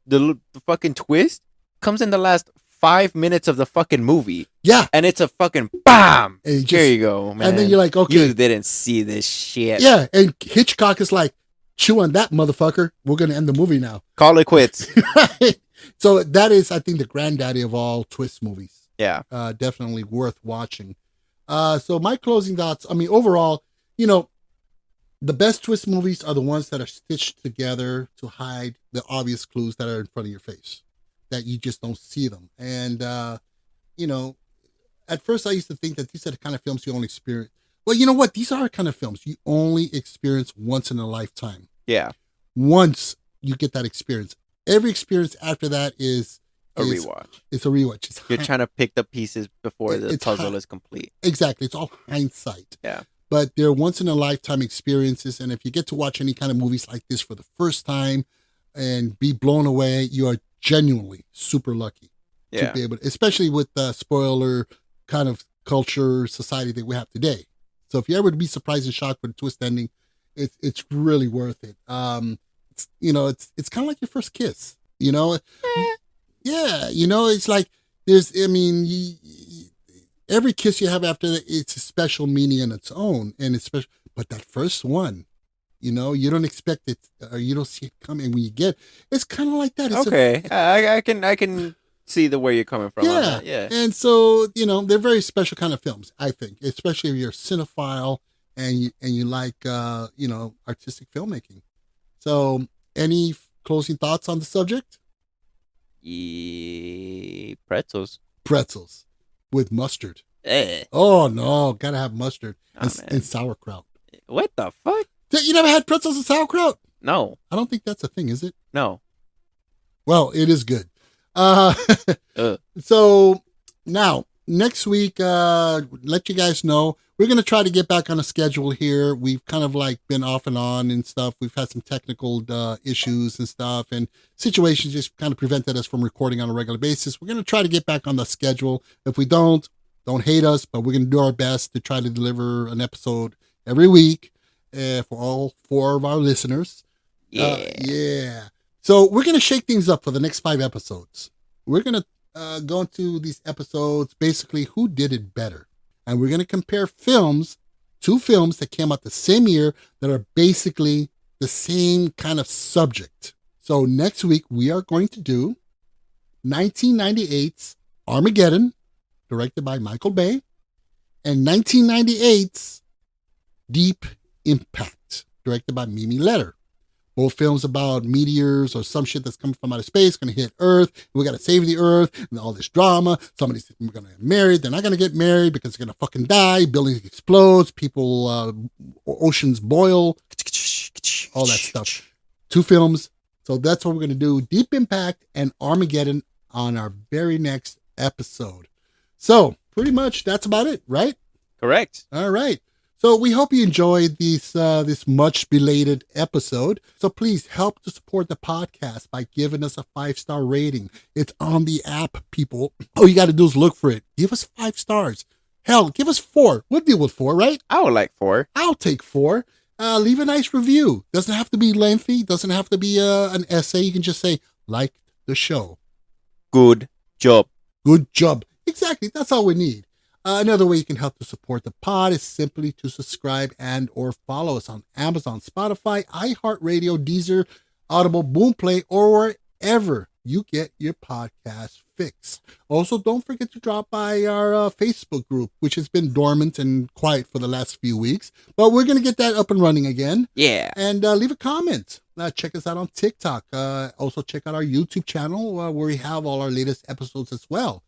fucking twist comes in the last 5 minutes of the fucking movie. Yeah. And it's a fucking BAM! And Here you go, man. And then you're like, okay. You didn't see this shit. Yeah, and Hitchcock is like, chew on that, motherfucker. We're going to end the movie now. Call it quits. Right? So that is, I think, the granddaddy of all twist movies. Yeah. Definitely worth watching. So my closing thoughts, I mean, overall, the best twist movies are the ones that are stitched together to hide the obvious clues that are in front of your face, that you just don't see them. And, at first I used to think that these are the kind of films you only experience. Well, you know what? These are the kind of films you only experience once in a lifetime. Yeah. Once you get that experience. Every experience after that is a rewatch. It's a rewatch. You're trying to pick the pieces before the puzzle is complete. Exactly. It's all hindsight. Yeah. But they're once in a lifetime experiences. And if you get to watch any kind of movies like this for the first time and be blown away, you are genuinely super lucky to be able to, especially with the spoiler kind of culture society that we have today. So if you ever be surprised and shocked with a twist ending, it's really worth it. It's kind of like your first kiss, Yeah, it's like every kiss you have after that, it's a special meaning on its own, and it's special. But that first one, you don't expect it, or you don't see it coming. When you get, it's kind of like that. It's okay, I can see where you're coming from. Yeah, on that. Yeah. And so they're very special kind of films, I think, especially if you're a cinephile and you like artistic filmmaking. So, any closing thoughts on the subject? Pretzels with mustard. Eh. Oh no, gotta have mustard Oh, and sauerkraut. What the fuck? You never had pretzels and sauerkraut? No. I don't think that's a thing, is it? No. Well, it is good. So now next week, let you guys know, we're going to try to get back on a schedule here. We've kind of been off and on and stuff. We've had some technical issues and stuff, and situations just kind of prevented us from recording on a regular basis. We're going to try to get back on the schedule. If we don't hate us, but we're going to do our best to try to deliver an episode every week for all 4 of our listeners. Yeah. So we're going to shake things up for the next 5 episodes. We're going to go into these episodes, basically, who did it better? And we're going to compare 2 films that came out the same year that are basically the same kind of subject. So next week, we are going to do 1998's Armageddon, directed by Michael Bay, and 1998's Deep Impact, directed by Mimi Leder. Both films about meteors or some shit that's coming from outer space, going to hit Earth. We got to save the Earth and all this drama. Somebody's going to get married. They're not going to get married because they're going to fucking die. Buildings explodes. People, oceans boil. All that stuff. 2 films. So that's what we're going to do. Deep Impact and Armageddon on our very next episode. So pretty much that's about it, right? Correct. All right. So we hope you enjoyed this much belated episode. So please help to support the podcast by giving us a 5-star rating. It's on the app, people. All you got to do is look for it. Give us 5 stars. Hell, give us 4. We'll deal with 4, right? I would like 4. I'll take 4. Leave a nice review. Doesn't have to be lengthy. Doesn't have to be an essay. You can just say, like the show. Good job. Good job. Exactly. That's all we need. Another way you can help to support the pod is simply to subscribe and or follow us on Amazon, Spotify, iHeartRadio, Deezer, Audible, Boomplay, or wherever you get your podcast fix. Also, don't forget to drop by our Facebook group, which has been dormant and quiet for the last few weeks. But we're going to get that up and running again. Yeah. And leave a comment. Check us out on TikTok. Also, check out our YouTube channel where we have all our latest episodes as well.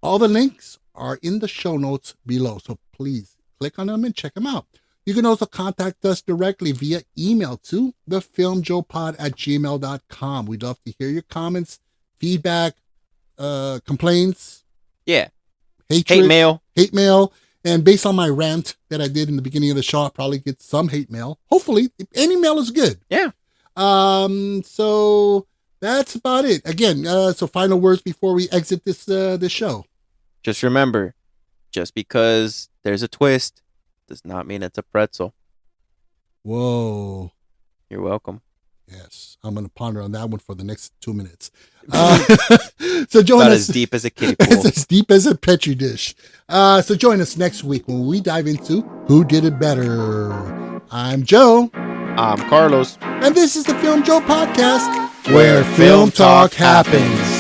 All the links are in the show notes below. So please click on them and check them out. You can also contact us directly via email to thefilmjoepod@gmail.com. We'd love to hear your comments, feedback, complaints. Yeah. Hatred, Hate mail. And based on my rant that I did in the beginning of the show, I'll probably get some hate mail. Hopefully, any mail is good. Yeah. So that's about it. Again, so final words before we exit this show. Just remember, just because there's a twist does not mean it's a pretzel. Whoa. You're welcome. Yes, I'm going to ponder on that one for the next 2 minutes. So join About us. as deep as a kiddie pool. It's as deep as a Petri dish. So join us next week when we dive into Who Did It Better. I'm Joe. I'm Carlos. And this is the Film Joe Podcast, where film talk happens.